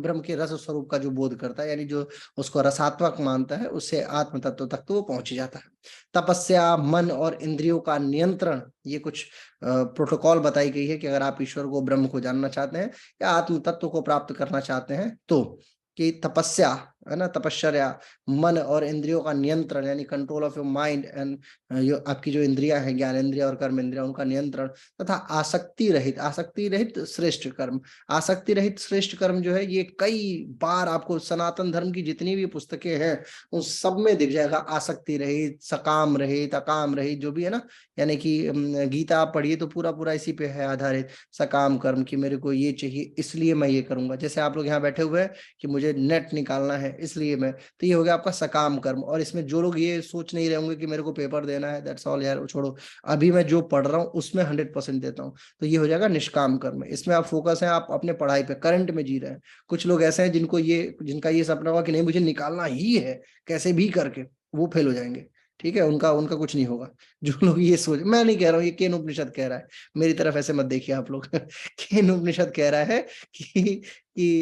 ब्रह्म के रस स्वरूप का जो बोध करता है, यानी जो उसको रसात्मक मानता है, उससे आत्म तत्व तक तो वो पहुंच जाता है। तपस्या, मन और इंद्रियों का नियंत्रण, ये कुछ प्रोटोकॉल बताई गई है कि अगर आप ईश्वर को, ब्रह्म को जानना चाहते हैं या आत्म तत्व को प्राप्त करना चाहते हैं, तो कि तपस्या है ना, तपश्चर्या, मन और इंद्रियों का नियंत्रण, यानी control of your mind and आपकी जो इंद्रियां हैं, ज्ञान इंद्रिया और कर्म इंद्रिया, उनका नियंत्रण, तथा आसक्ति रहित श्रेष्ठ कर्म। आसक्ति रहित श्रेष्ठ कर्म जो है, ये कई बार आपको सनातन धर्म की जितनी भी पुस्तकें हैं उन सब में दिख जाएगा। आसक्ति रहित, सकाम रहित, अकाम रहित, जो भी है ना, यानी कि गीता आप पढ़िए तो पूरा पूरा इसी पे है आधारित, सकाम कर्म, की मेरे को ये चाहिए इसलिए मैं ये करूंगा। जैसे आप लोग यहाँ बैठे हुए हैं कि मुझे नेट निकालना है इसलिए मैं, तो ये हो गया आपका सकाम कर्म। और इसमें जो लोग ये सोच नहीं रहे होंगे कि मेरे को पेपर देना है, दैट्स ऑल यार, छोड़ो, अभी मैं जो पढ़ रहा हूँ उसमें 100% देता हूँ, तो ये हो जाएगा निष्काम कर्म। इसमें आप फोकस है, आप अपने पढ़ाई पे, करंट में जी रहे हैं। कुछ लोग ऐसे हैं जिनका ये सपना होगा कि नहीं मुझे निकालना ही है कैसे भी करके, वो फेल हो जाएंगे, ठीक है। उनका उनका कुछ नहीं होगा। जो लोग ये सोच, मैं नहीं कह रहा हूँ, ये केन उपनिषद कह रहा है, मेरी तरफ ऐसे मत देखिए आप लोग। केन उपनिषद कह रहा है कि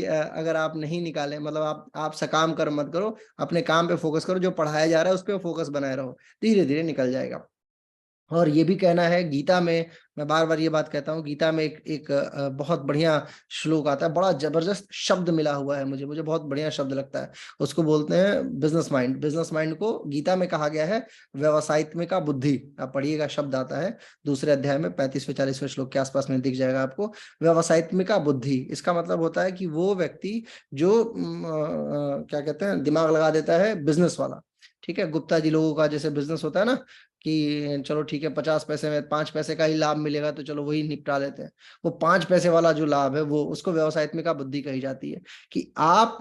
अगर आप नहीं निकाले, मतलब आप सकाम कर्म मत करो, अपने काम पे फोकस करो, जो पढ़ाया जा रहा है उस पर फोकस बनाए रहो, धीरे धीरे निकल जाएगा। और ये भी कहना है गीता में, मैं बार बार ये बात कहता हूँ, गीता में एक बहुत बढ़िया श्लोक आता है, बड़ा जबरदस्त शब्द मिला हुआ है, मुझे मुझे बहुत बढ़िया शब्द लगता है। उसको बोलते हैं बिजनेस माइंड। बिजनेस माइंड को गीता में कहा गया है व्यवसायित्मिका बुद्धि। आप पढ़िएगा, शब्द आता है दूसरे अध्याय में 35वें 40वें श्लोक के आसपास में दिख जाएगा आपको। व्यवसायित्मिका बुद्धि, इसका मतलब होता है कि वो व्यक्ति जो क्या कहते हैं, दिमाग लगा देता है, बिजनेस वाला, ठीक है। गुप्ता जी लोगों का जैसे बिजनेस होता है ना, कि चलो ठीक है 50 पैसे में 5 पैसे का ही लाभ मिलेगा, तो चलो वही निपटा लेते हैं। वो 5 पैसे वाला जो लाभ है, वो उसको व्यवसायत्मिका बुद्धि कही जाती है। कि आप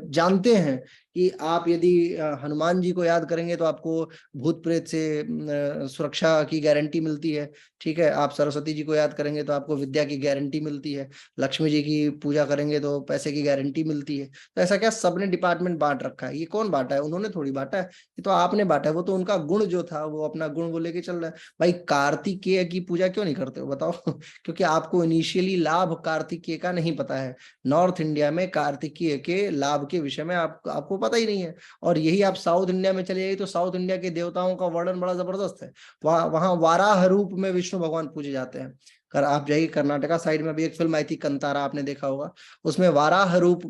जानते हैं कि आप यदि हनुमान जी को याद करेंगे तो आपको भूत प्रेत से सुरक्षा की गारंटी मिलती है, ठीक है। आप सरस्वती जी को याद करेंगे तो आपको विद्या की गारंटी मिलती है। लक्ष्मी जी की पूजा करेंगे तो पैसे की गारंटी मिलती है। तो ऐसा क्या सबने डिपार्टमेंट बांट रखा है? ये कौन बांटा है? उन्होंने थोड़ी बांटा है, ये तो आपने बांटा है। वो तो उनका गुण जो था, वो अपना गुण वो लेके चल रहा है। भाई कार्तिकेय की पूजा क्यों नहीं करते हो बताओ? क्योंकि आपको इनिशियली लाभ कार्तिकेय का नहीं पता है। नॉर्थ इंडिया में कार्तिकेय के लाभ के विषय में आपको पता ही नहीं है। और यही आप साउथ इंडिया में चले जाइए तो साउथ इंडिया के देवताओं का वर्णन बड़ा जबरदस्त है। वहां वाराह रूप में विष्णु भगवान पूजे जाते हैं। कर आप जाइए कर्नाटका साइड में भी एक फिल्म आई थी कंतारा, आपने देखा होगा, उसमें वाराह रूप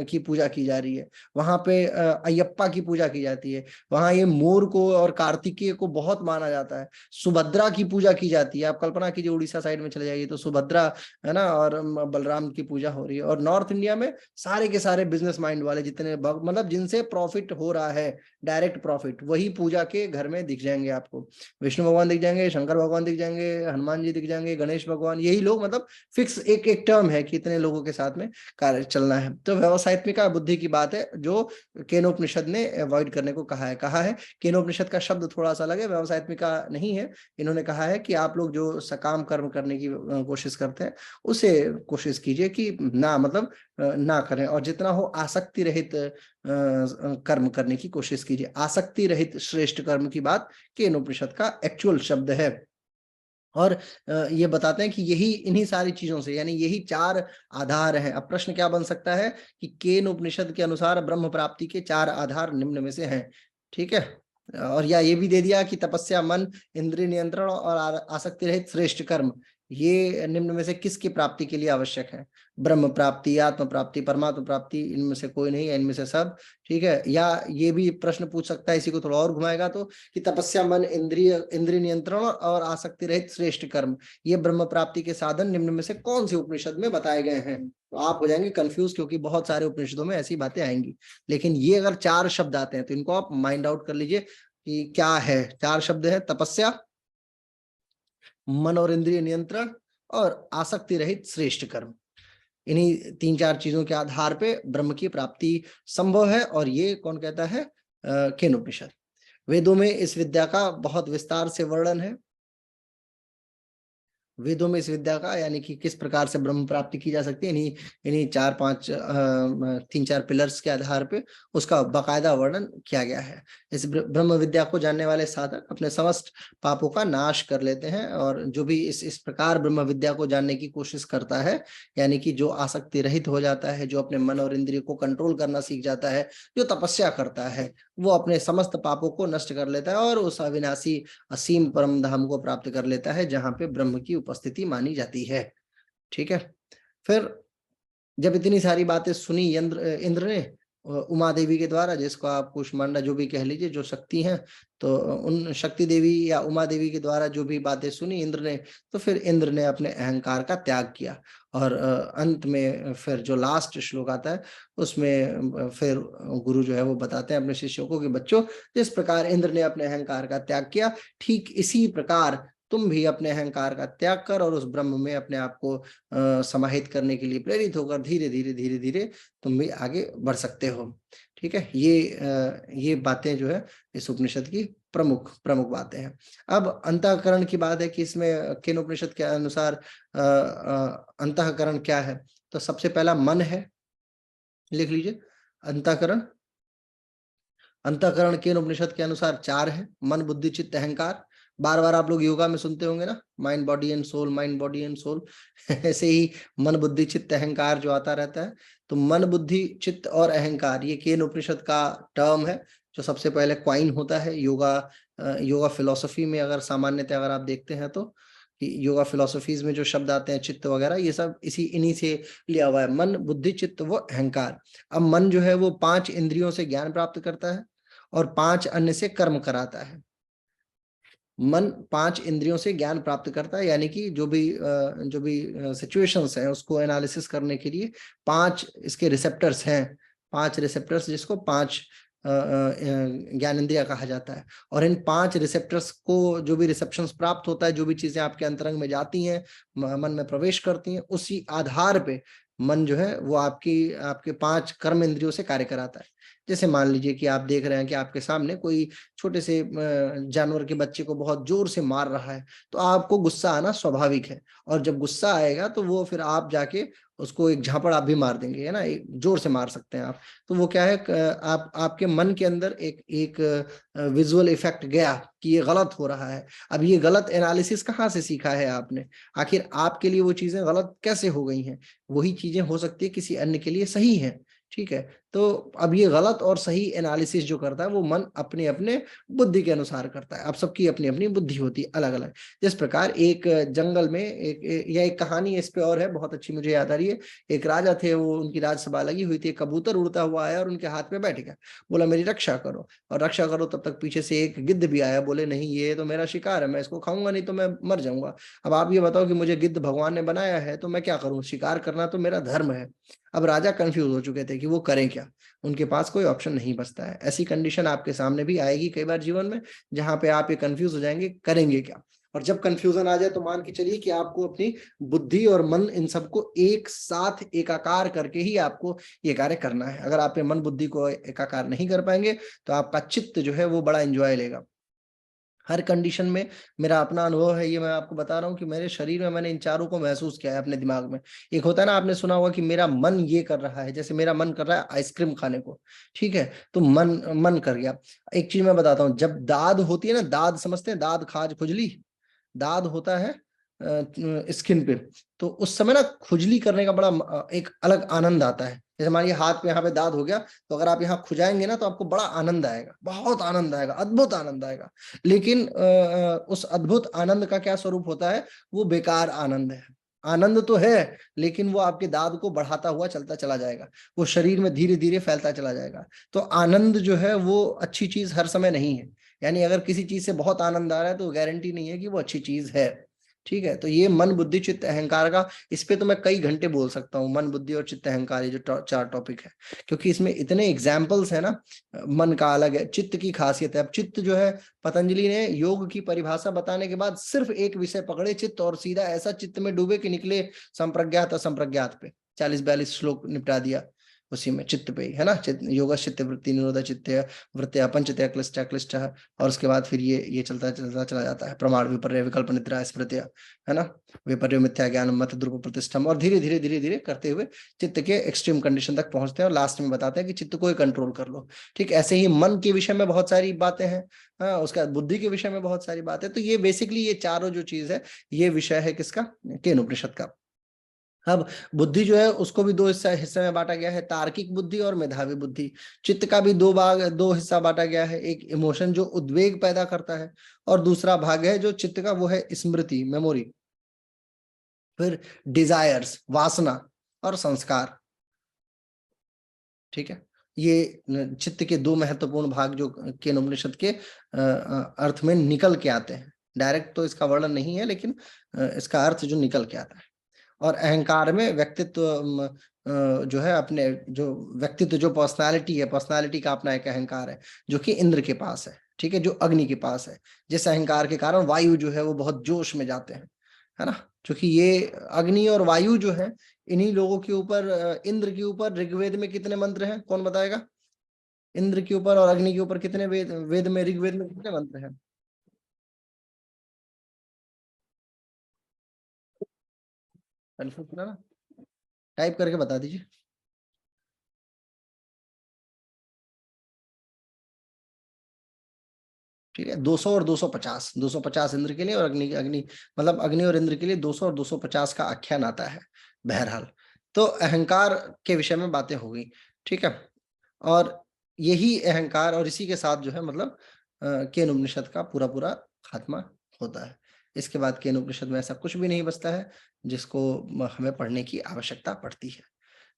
की पूजा की जा रही है। वहां पे अयप्पा की पूजा की जाती है। वहां ये मोर को और कार्तिकेय को बहुत माना जाता है। सुभद्रा की पूजा की जाती है। आप कल्पना कीजिए उड़ीसा साइड में चले जाइए तो सुभद्रा है ना, और बलराम की पूजा हो रही है। और नॉर्थ इंडिया में सारे के सारे बिजनेस माइंड वाले जितने मतलब जिनसे प्रॉफिट हो रहा है, डायरेक्ट प्रॉफिट, वही पूजा के घर में दिख जाएंगे आपको। विष्णु भगवान दिख जाएंगे, शंकर भगवान दिख जाएंगे, हनुमान जी दिख जाएंगे, गणेश भगवान, यही लोग, मतलब फिक्स एक एक टर्म है कि इतने लोगों के साथ में कार्य चलना है। तो व्यवसायित्मिका बुद्धि की बात है जो केनोपनिषद ने अवॉइड करने को कहा है। केनोपनिषद का शब्द थोड़ा सा अलग है, व्यवसायित्मिका नहीं है। इन्होंने कहा है कि आप लोग जो सकाम कर्म करने की कोशिश करते हैं, उसे कोशिश कीजिए कि ना, मतलब ना करें, और जितना हो आसक्ति रहित कर्म करने की कोशिश कीजिए। आसक्ति रहित श्रेष्ठ कर्म की बात केनोपनिषद का एक्चुअल शब्द है। और ये बताते हैं कि यही, इन्हीं सारी चीजों से, यानी यही 4 आधार हैं। अब प्रश्न क्या बन सकता है कि केन उपनिषद के अनुसार ब्रह्म प्राप्ति के 4 आधार निम्न में से हैं, ठीक है। और या ये भी दे दिया कि तपस्या, मन, इंद्रिय नियंत्रण और आसक्ति रहित श्रेष्ठ कर्म, ये निम्न में से किसकी प्राप्ति के लिए आवश्यक है? ब्रह्म प्राप्ति, आत्म प्राप्ति, परमात्मा प्राप्ति, इनमें से कोई नहीं है, इनमें से सब, ठीक है। या ये भी प्रश्न पूछ सकता है, इसी को थोड़ा और घुमाएगा तो, कि तपस्या, मन, इंद्रिय नियंत्रण और आसक्ति रहित श्रेष्ठ कर्म, ये ब्रह्म प्राप्ति के साधन निम्न में से कौन से उपनिषद में बताए गए हैं? तो आप हो जाएंगे कंफ्यूज, क्योंकि बहुत सारे उपनिषदों में ऐसी बातें आएंगी। लेकिन ये अगर 4 शब्द आते हैं तो इनको आप माइंड आउट कर लीजिए कि क्या है। 4 शब्द है: तपस्या, मन और इंद्रिय नियंत्रण और आसक्ति रहित श्रेष्ठ कर्म। इन्हीं 3-4 चीजों के आधार पे ब्रह्म की प्राप्ति संभव है। और ये कौन कहता है? केनोपनिषद। वेदों में इस विद्या का बहुत विस्तार से वर्णन है। वेदों में इस विद्या का, यानी कि किस प्रकार से ब्रह्म प्राप्ति की जा सकती है, इन्हीं 4-5 3-4 पिलर्स के आधार पे उसका बाकायदा वर्णन किया गया है। इस ब्रह्म विद्या को जानने वाले साधक अपने समस्त पापों का नाश कर लेते हैं। और जो भी इस प्रकार ब्रह्म विद्या को जानने की कोशिश करता है, यानी कि जो आसक्ति रहित हो जाता है, जो अपने मन और इंद्रिय को कंट्रोल करना सीख जाता है, जो तपस्या करता है, वो अपने समस्त पापों को नष्ट कर लेता है और उस अविनाशी असीम परम धाम को प्राप्त कर लेता है, जहां पे ब्रह्म की उपस्थिति मानी जाती है। ठीक है। फिर जब इतनी सारी बातें सुनी इंद्र ने उमा देवी के द्वारा, जिसको आप कुष्मांडा जो भी कह लीजिए, जो शक्ति हैं, तो उन शक्ति देवी या उमा देवी के द्वारा जो भी बातें सुनी इंद्र ने, तो फिर इंद्र ने अपने अहंकार का त्याग किया। और अंत में फिर जो लास्ट श्लोक आता है उसमें फिर गुरु जो है वो बताते हैं अपने शिष्यों को कि बच्चों, जिस प्रकार इंद्र ने अपने अहंकार का त्याग किया, ठीक इसी प्रकार तुम भी अपने अहंकार का त्याग कर और उस ब्रह्म में अपने आप को समाहित करने के लिए प्रेरित होकर धीरे धीरे धीरे धीरे तुम भी आगे बढ़ सकते हो। ठीक है। ये बातें जो है इस उपनिषद की प्रमुख बातें हैं। अब अंतःकरण की बात है कि इसमें केनोपनिषद के अनुसार अंतःकरण क्या है? तो सबसे पहला मन है, लिख लीजिए। अंतःकरण केनोपनिषद के अनुसार 4 है: मन, बुद्धि, चित्त, अहंकार। बार बार आप लोग योगा में सुनते होंगे ना, mind body and soul, mind body and soul. ऐसे ही मन, बुद्धि, चित्त, अहंकार जो आता रहता है। तो मन, बुद्धि, चित्त और अहंकार, ये केन उपनिषद का टर्म है जो सबसे पहले क्वाइन होता है योगा फिलोसफी में। अगर सामान्यतः अगर आप देखते हैं तो योगा फिलोसफीज में जो शब्द आते हैं, चित्त वगैरह, ये सब इन्हीं से लिया हुआ है: मन, बुद्धि, चित्त व अहंकार। अब मन जो है वो 5 इंद्रियों से ज्ञान प्राप्त करता है और 5 अन्य से कर्म कराता है। मन 5 इंद्रियों से ज्ञान प्राप्त करता है, यानी कि जो भी सिचुएशंस हैं उसको एनालिसिस करने के लिए 5 इसके रिसेप्टर्स हैं। 5 रिसेप्टर्स, जिसको 5 ज्ञान इंद्रिया कहा जाता है। और इन 5 रिसेप्टर्स को जो भी रिसेप्शंस प्राप्त होता है, जो भी चीजें आपके अंतरंग में जाती हैं, मन में प्रवेश करती हैं, उसी आधार पे मन जो है वो आपके 5 कर्म इंद्रियों से कार्य कराता है। जैसे मान लीजिए कि आप देख रहे हैं कि आपके सामने कोई छोटे से जानवर के बच्चे को बहुत जोर से मार रहा है, तो आपको गुस्सा आना स्वाभाविक है। और जब गुस्सा आएगा तो वो फिर आप जाके उसको एक झापड़ आप भी मार देंगे, है ना, एक जोर से मार सकते हैं आप। तो वो क्या है, आपके मन के अंदर एक विजुअल इफेक्ट गया कि ये गलत हो रहा है। अब ये गलत एनालिसिस कहाँ से सीखा है आपने? आखिर आपके लिए वो चीजें गलत कैसे हो गई हैं? वही चीजें हो सकती है किसी अन्य के लिए सही है। ठीक है। तो अब ये गलत और सही एनालिसिस जो करता है वो मन अपने अपने बुद्धि के अनुसार करता है। अब सबकी अपनी अपनी बुद्धि होती है अलग अलग। जिस प्रकार एक जंगल में एक कहानी इस पे और है, बहुत अच्छी मुझे याद आ रही है। एक राजा थे, वो उनकी राजसभा लगी हुई थी, कबूतर उड़ता हुआ आया और उनके हाथ में बैठ गया। बोला मेरी रक्षा करो। और रक्षा करो, तब तक पीछे से एक गिद्ध भी आया। बोले नहीं, ये तो मेरा शिकार है, मैं इसको खाऊंगा नहीं तो मैं मर जाऊंगा। अब आप ये बताओ कि मुझे गिद्ध भगवान ने बनाया है तो मैं क्या करूं? शिकार करना तो मेरा धर्म है। अब राजा कंफ्यूज हो चुके थे कि वो करें क्या। उनके पास कोई ऑप्शन नहीं बचता है। ऐसी कंडीशन आपके सामने भी आएगी कई बार जीवन में, जहां पे आप ये कंफ्यूज हो जाएंगे करेंगे क्या। और जब कंफ्यूजन आ जाए तो मान के चलिए कि आपको अपनी बुद्धि और मन, इन सबको एक साथ एकाकार करके ही आपको ये कार्य करना है। अगर आप मन बुद्धि को एकाकार नहीं कर पाएंगे तो आपका चित्त जो है वो बड़ा एंजॉय लेगा हर कंडीशन में। मेरा अपना अनुभव है, ये मैं आपको बता रहा हूँ कि मेरे शरीर में मैंने इन चारों को महसूस किया है अपने दिमाग में। एक होता है ना, आपने सुना होगा कि मेरा मन ये कर रहा है, जैसे मेरा मन कर रहा है आइसक्रीम खाने को। ठीक है, तो मन कर गया। एक चीज मैं बताता हूँ, जब दाद होती है ना, दाद समझते हैं, दाद, खाज, खुजली, दाद होता है स्किन पे, तो उस समय ना खुजली करने का बड़ा एक अलग आनंद आता है। जैसे हमारे हाथ पे यहाँ पे दाद हो गया, तो अगर आप यहाँ खुजाएंगे ना तो आपको बड़ा आनंद आएगा, बहुत आनंद आएगा, अद्भुत आनंद आएगा। लेकिन उस अद्भुत आनंद का क्या स्वरूप होता है? वो बेकार आनंद है। आनंद तो है, लेकिन वो आपके दाद को बढ़ाता हुआ चलता चला जाएगा, वो शरीर में धीरे धीरे फैलता चला जाएगा। तो आनंद जो है वो अच्छी चीज हर समय नहीं है। यानी अगर किसी चीज से बहुत आनंद आ रहा है तो गारंटी नहीं है कि वो अच्छी चीज है। ठीक है, तो ये मन बुद्धि चित्त अहंकार का, इस पे तो मैं कई घंटे बोल सकता हूँ। मन बुद्धि और चित्त अहंकार, ये जो चार टॉपिक है, क्योंकि इसमें इतने एग्जाम्पल्स है ना। मन का अलग है, चित्त की खासियत है। अब चित्त जो है, पतंजलि ने योग की परिभाषा बताने के बाद सिर्फ एक विषय पकड़े, चित्त, और सीधा ऐसा चित्त में डूबे कि निकले संप्रज्ञात असंप्रज्ञात पे। 40-42 श्लोक निपटा दिया उसी में, चित्त पे ही है ना। योग चित्त वृत्ति निरोध चित्त वृत्तिया पंचतया क्लिष्टा क्लिष्ट, और उसके बाद फिर ये चलता चलता चला जाता है। प्रमाण विपर्य विकल्प निद्रा स्मृतिया, है ना, विपर्य मिथ्या ज्ञान मत द्रुप प्रतिष्ठम, और धीरे धीरे धीरे धीरे करते हुए चित्त के एक्सट्रीम कंडीशन तक पहुंचते हैं, और लास्ट में बताते हैं कि चित्त को कंट्रोल कर लो। ठीक, ऐसे ही मन के विषय में बहुत सारी बातें हैं। हाँ, उसका बुद्धि के विषय में बहुत सारी बातें। तो ये बेसिकली ये चारों जो चीज है, ये विषय है किसका? केनोपनिषद का। अब बुद्धि जो है उसको भी दो हिस्से में बांटा गया है, तार्किक बुद्धि और मेधावी बुद्धि। चित्त का भी दो हिस्सा बांटा गया है, एक इमोशन जो उद्वेग पैदा करता है, और दूसरा भाग है जो चित्त का, वो है स्मृति, मेमोरी। फिर डिजायर्स, वासना, और संस्कार। ठीक है, ये चित्त के दो महत्वपूर्ण भाग जो केनोपनिषद के अर्थ में निकल के आते हैं। डायरेक्ट तो इसका वर्णन नहीं है, लेकिन इसका अर्थ जो निकल के आता है। और अहंकार में व्यक्तित्व जो है, अपने जो व्यक्तित्व, जो पर्सनालिटी है, पर्सनालिटी का अपना एक अहंकार है जो कि इंद्र के पास है। ठीक है, जो अग्नि के पास है। जिस अहंकार के कारण वायु जो है वो बहुत जोश में जाते हैं, है ना। क्योंकि ये अग्नि और वायु जो है, इन्हीं लोगों के ऊपर, इंद्र के ऊपर ऋग्वेद में कितने मंत्र हैं, कौन बताएगा? इंद्र के ऊपर और अग्नि के ऊपर कितने वेद में, ऋग्वेद में कितने मंत्र हैं? कंफ्यूज ना, टाइप करके बता दीजिए। ठीक है, 200 और 250, 250 इंद्र के लिए, और अग्नि अग्नि मतलब अग्नि और इंद्र के लिए 200 और 250 का आख्यान आता है। बहरहाल, तो अहंकार के विषय में बातें हो गई। ठीक है, और यही अहंकार और इसी के साथ जो है, मतलब केन उपनिषद का पूरा पूरा खात्मा होता है। इसके बाद केन उपनिषद में ऐसा कुछ भी नहीं बचता है जिसको हमें पढ़ने की आवश्यकता पड़ती है।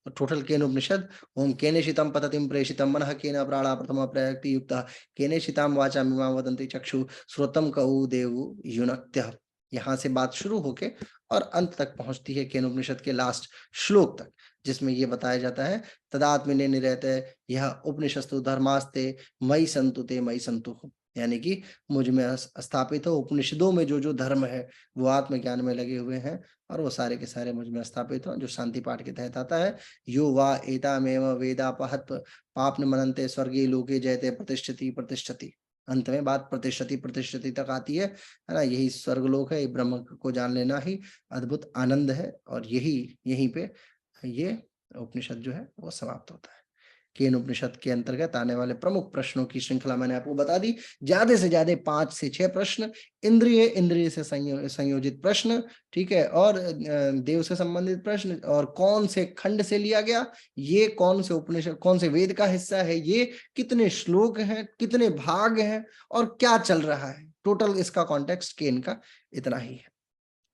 तो टोटल केन उपनिषद, ओम केने शितम पततिम प्रेषितम मनः केन प्राणा प्रथम प्रयक्ति युक्तः केने शिताम वाचा मिमां वदन्ति चक्षु श्रोतम कऊ देव युनक्त्य। यहाँ से बात शुरू होके और अंत तक पहुंचती है केन उपनिषद के लास्ट श्लोक तक, जिसमें ये बताया जाता है, तदात्मने निरते यह उपनिषस्तु धर्मास्ते मयि संतु ते मयि संतु। यानी कि मुझ में स्थापित हो, उपनिषदों में जो जो धर्म है वो आत्मज्ञान में लगे हुए हैं, और वो सारे के सारे मुझ में स्थापित हो, जो शांति पाठ के तहत आता है। यो वा एतामेव वेदापहत पापन मनन्ते स्वर्गे लोके जयते प्रतिष्ठति प्रतिष्ठति। अंत में बात प्रतिष्ठति प्रतिष्ठति तक आती है ना। यही स्वर्गलोक है, ब्रह्म को जान लेना ही अद्भुत आनंद है, और यही यहीं पे ये उपनिषद जो है वो समाप्त होता है। केन उपनिषद के अंतर्गत आने वाले प्रमुख प्रश्नों की श्रृंखला मैंने आपको बता दी। ज्यादा से ज्यादा 5 से 6 प्रश्न, इंद्रिय से संयोजित प्रश्न। ठीक है, और देव से संबंधित प्रश्न, और कौन से खंड से लिया गया, ये कौन से उपनिषद, कौन से वेद का हिस्सा है, ये कितने श्लोक हैं, कितने भाग हैं, और क्या चल रहा है। टोटल इसका कॉन्टेक्स्ट केन का इतना ही है,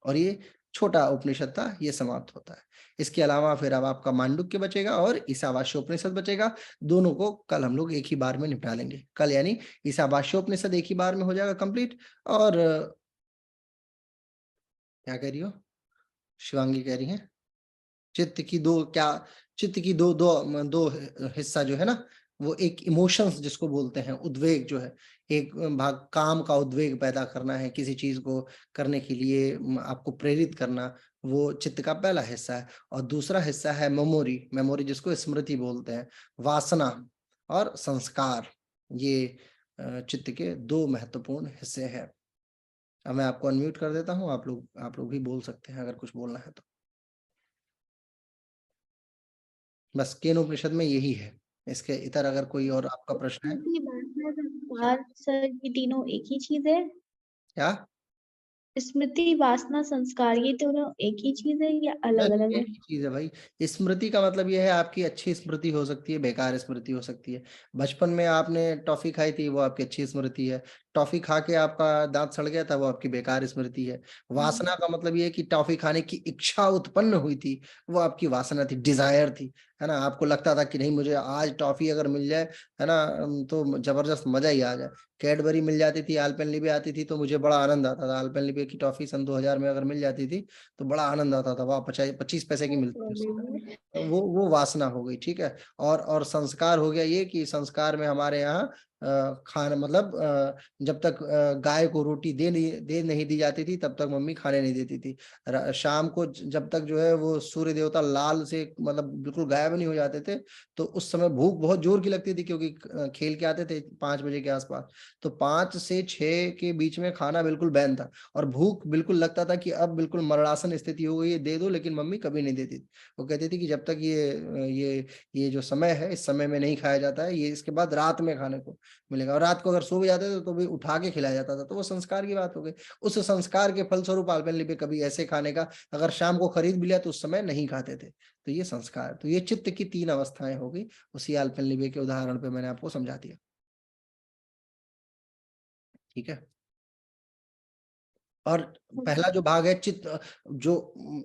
और ये छोटा उपनिषद था, ये समाप्त होता है। इसके अलावा फिर अब आपका मांडुक्य बचेगा और ईशावास्योपनिषद बचेगा। दोनों को कल हम लोग एक ही बार में निपटा लेंगे। कल यानी ईशावास्योपनिषद एक ही बार में हो जाएगा कंप्लीट। और क्या कह रही हो शिवांगी? कह रही है चित्त की दो क्या, चित्त की दो दो दो हिस्सा जो है ना, वो एक इमोशंस जिसको बोलते हैं, उद्वेग जो है, एक भाग काम का उद्वेग पैदा करना है, किसी चीज को करने के लिए आपको प्रेरित करना, वो चित्त का पहला हिस्सा है। और दूसरा हिस्सा है मेमोरी, मेमोरी जिसको स्मृति बोलते हैं, वासना और संस्कार। ये चित्त के दो महत्वपूर्ण हिस्से हैं। अब मैं आपको अनम्यूट कर देता हूँ, आप लोग भी बोल सकते हैं अगर कुछ बोलना है तो। बस केन उपनिषद में यही है। इसके इतर अगर कोई और आपका प्रश्न है। सर ये तीनों एक ही चीज है? क्या? स्मृति, वासना, संस्कार ये दोनों एक ही चीज़ है या अलग-अलग एक है? ही चीज़ है भाई। स्मृति का मतलब ये है आपकी अच्छी स्मृति हो सकती है, बेकार स्मृति हो सकती है। बचपन में आपने टॉफ़ी खाई थी, वो आपकी अच्छी स्मृति है। टॉफ़ी खा के आपका दाँत सड़ गया था, वो आपकी बेकार स्मृति है। हुँ, वासना का मतलब ये है कि टॉफ़ी खाने की इच्छा उत्पन्न हुई थी, वो आपकी वासना थी, डिज़ायर थी, है ना? आपको लगता था कि नहीं मुझे आज टॉफ़ी अगर मिल जाए, है ना? तो ज़बरदस्त मज़ा ही आ जाए। कैडबरी मिल जाती थी, अल्पेनलिबे आती थी, तो मुझे बड़ा आनंद आता था। अल्पेनलिबे की टॉफ़ी सन 2000 में अगर मिल जाती थी, तो बड़ा आनंद आता था, वाह! 25 पैसे की मिलती थी उस समय। तो वो वासना हो गई, ठीक है? और संस्कार हो गया ये कि संस्कार में हमारे यहाँ खाना मतलब जब तक गाय को रोटी दे नहीं दी जाती थी, तब तक मम्मी खाने नहीं देती थी। शाम को जब तक जो है वो सूर्य देवता लाल से मतलब बिल्कुल गायब नहीं हो जाते थे, तो उस समय भूख बहुत जोर की लगती थी क्योंकि खेल के आते थे 5 बजे के आसपास। तो 5 से 6 के बीच में खाना बिल्कुल बैन था। और भूख बिल्कुल लगता था कि अब बिल्कुल मरणासन स्थिति हो गई है, दे दो, लेकिन मम्मी कभी नहीं देती थी। वो कहती थी कि जब तक ये जो समय है, इस समय में नहीं खाया जाता है, ये इसके बाद रात में खाने को मिलेगा। और रात को अगर सो भी जाते थे तो भी उठा के खिलाया जाता था, तो वो संस्कार की बात हो गई। उस संस्कार के फलस्वरूप अल्पेनलिबे कभी ऐसे खाने का अगर शाम को खरीद भी लिया तो उस समय नहीं खाते थे। तो ये संस्कार, तो ये चित्त की 3 अवस्थाएं हो गई। उसी अल्पेनलिबे के उदाहरण पे मैंने आपको समझा दिया। ठीक है? और पहला जो भाग है चित्त, जो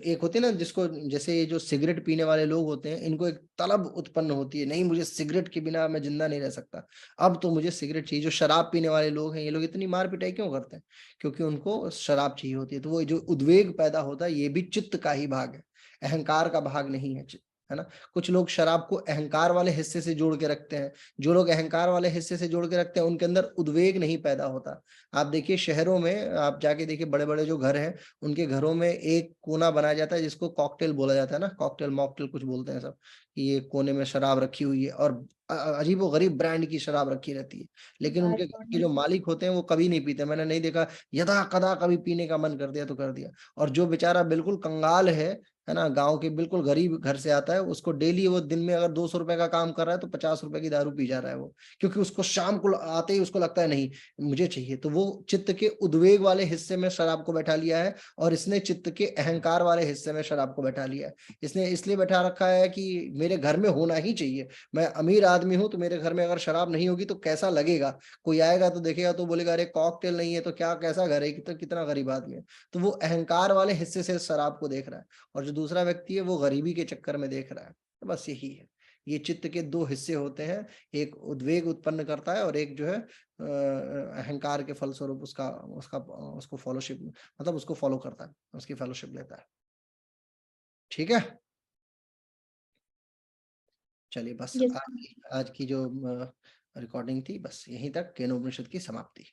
एक होती है ना जिसको, जैसे ये जो सिगरेट पीने वाले लोग होते हैं, इनको एक तलब उत्पन्न होती है, नहीं मुझे सिगरेट के बिना मैं जिंदा नहीं रह सकता, अब तो मुझे सिगरेट चाहिए। जो शराब पीने वाले लोग हैं, ये लोग इतनी मार पिटाई क्यों करते हैं? क्योंकि उनको शराब चाहिए होती है। तो वो जो उद्वेग पैदा होता है, ये भी चित्त का ही भाग है, अहंकार का भाग नहीं है, है ना? कुछ लोग शराब को अहंकार वाले हिस्से से जोड़ के रखते हैं। जो लोग अहंकार वाले हिस्से से जोड़ के रखते हैं, उनके अंदर उद्वेग नहीं पैदा होता। आप देखिए शहरों में, आप जाके देखिए बड़े-बड़े जो घर हैं, उनके घरों में एक कोना बनाया जाता है जिसको कॉकटेल बोला जाता है ना, कॉकटेल, मॉकटेल कुछ बोलते हैं सब, कि ये कोने में शराब रखी हुई है और अजीबो-गरीब ब्रांड की शराब रखी रहती है। लेकिन उनके घर के जो मालिक होते हैं वो कभी नहीं पीते। मैंने नहीं देखा, यदा-कदा कभी पीने का मन कर दिया तो कर दिया। और जो बेचारा बिल्कुल कंगाल है ना? गाँव के बिल्कुल गरीब घर से आता है, उसको डेली वो दिन में अगर ₹200 का काम कर रहा है तो ₹50 की दारू पी जा रहा है वो। क्योंकि उसको शाम को आते ही उसको लगता है नहीं मुझे चाहिए। तो वो चित्त के उद्वेग वाले हिस्से में शराब को बैठा लिया है और इसने चित्त के अहंकार वाले हिस्से में शराब को बैठा लिया है। इसने इसलिए बैठा रखा है कि मेरे घर में होना ही चाहिए। मैं अमीर आदमी हूँ तो मेरे घर में अगर शराब नहीं होगी तो कैसा लगेगा? कोई आएगा तो देखेगा तो बोलेगा अरे कॉकटेल नहीं है तो क्या कैसा घर है? कितना गरीब आदमी है। तो वो अहंकार वाले हिस्से से शराब को देख रहा है और जो दूसरा व्यक्ति है वो गरीबी के चक्कर में देख रहा है। तो बस यही है। ये चित्त के 2 हिस्से होते हैं, एक उद्वेग उत्पन्न करता है और एक जो है अहंकार के फलस्वरूप उसका उसका उसको फॉलोशिप मतलब उसको फॉलो करता है, उसकी फेलोशिप लेता है। ठीक है? चलिए बस यस। आज की जो रिकॉर्डिंग थी बस यहीं तक, केनोपनिषद की समाप्ति।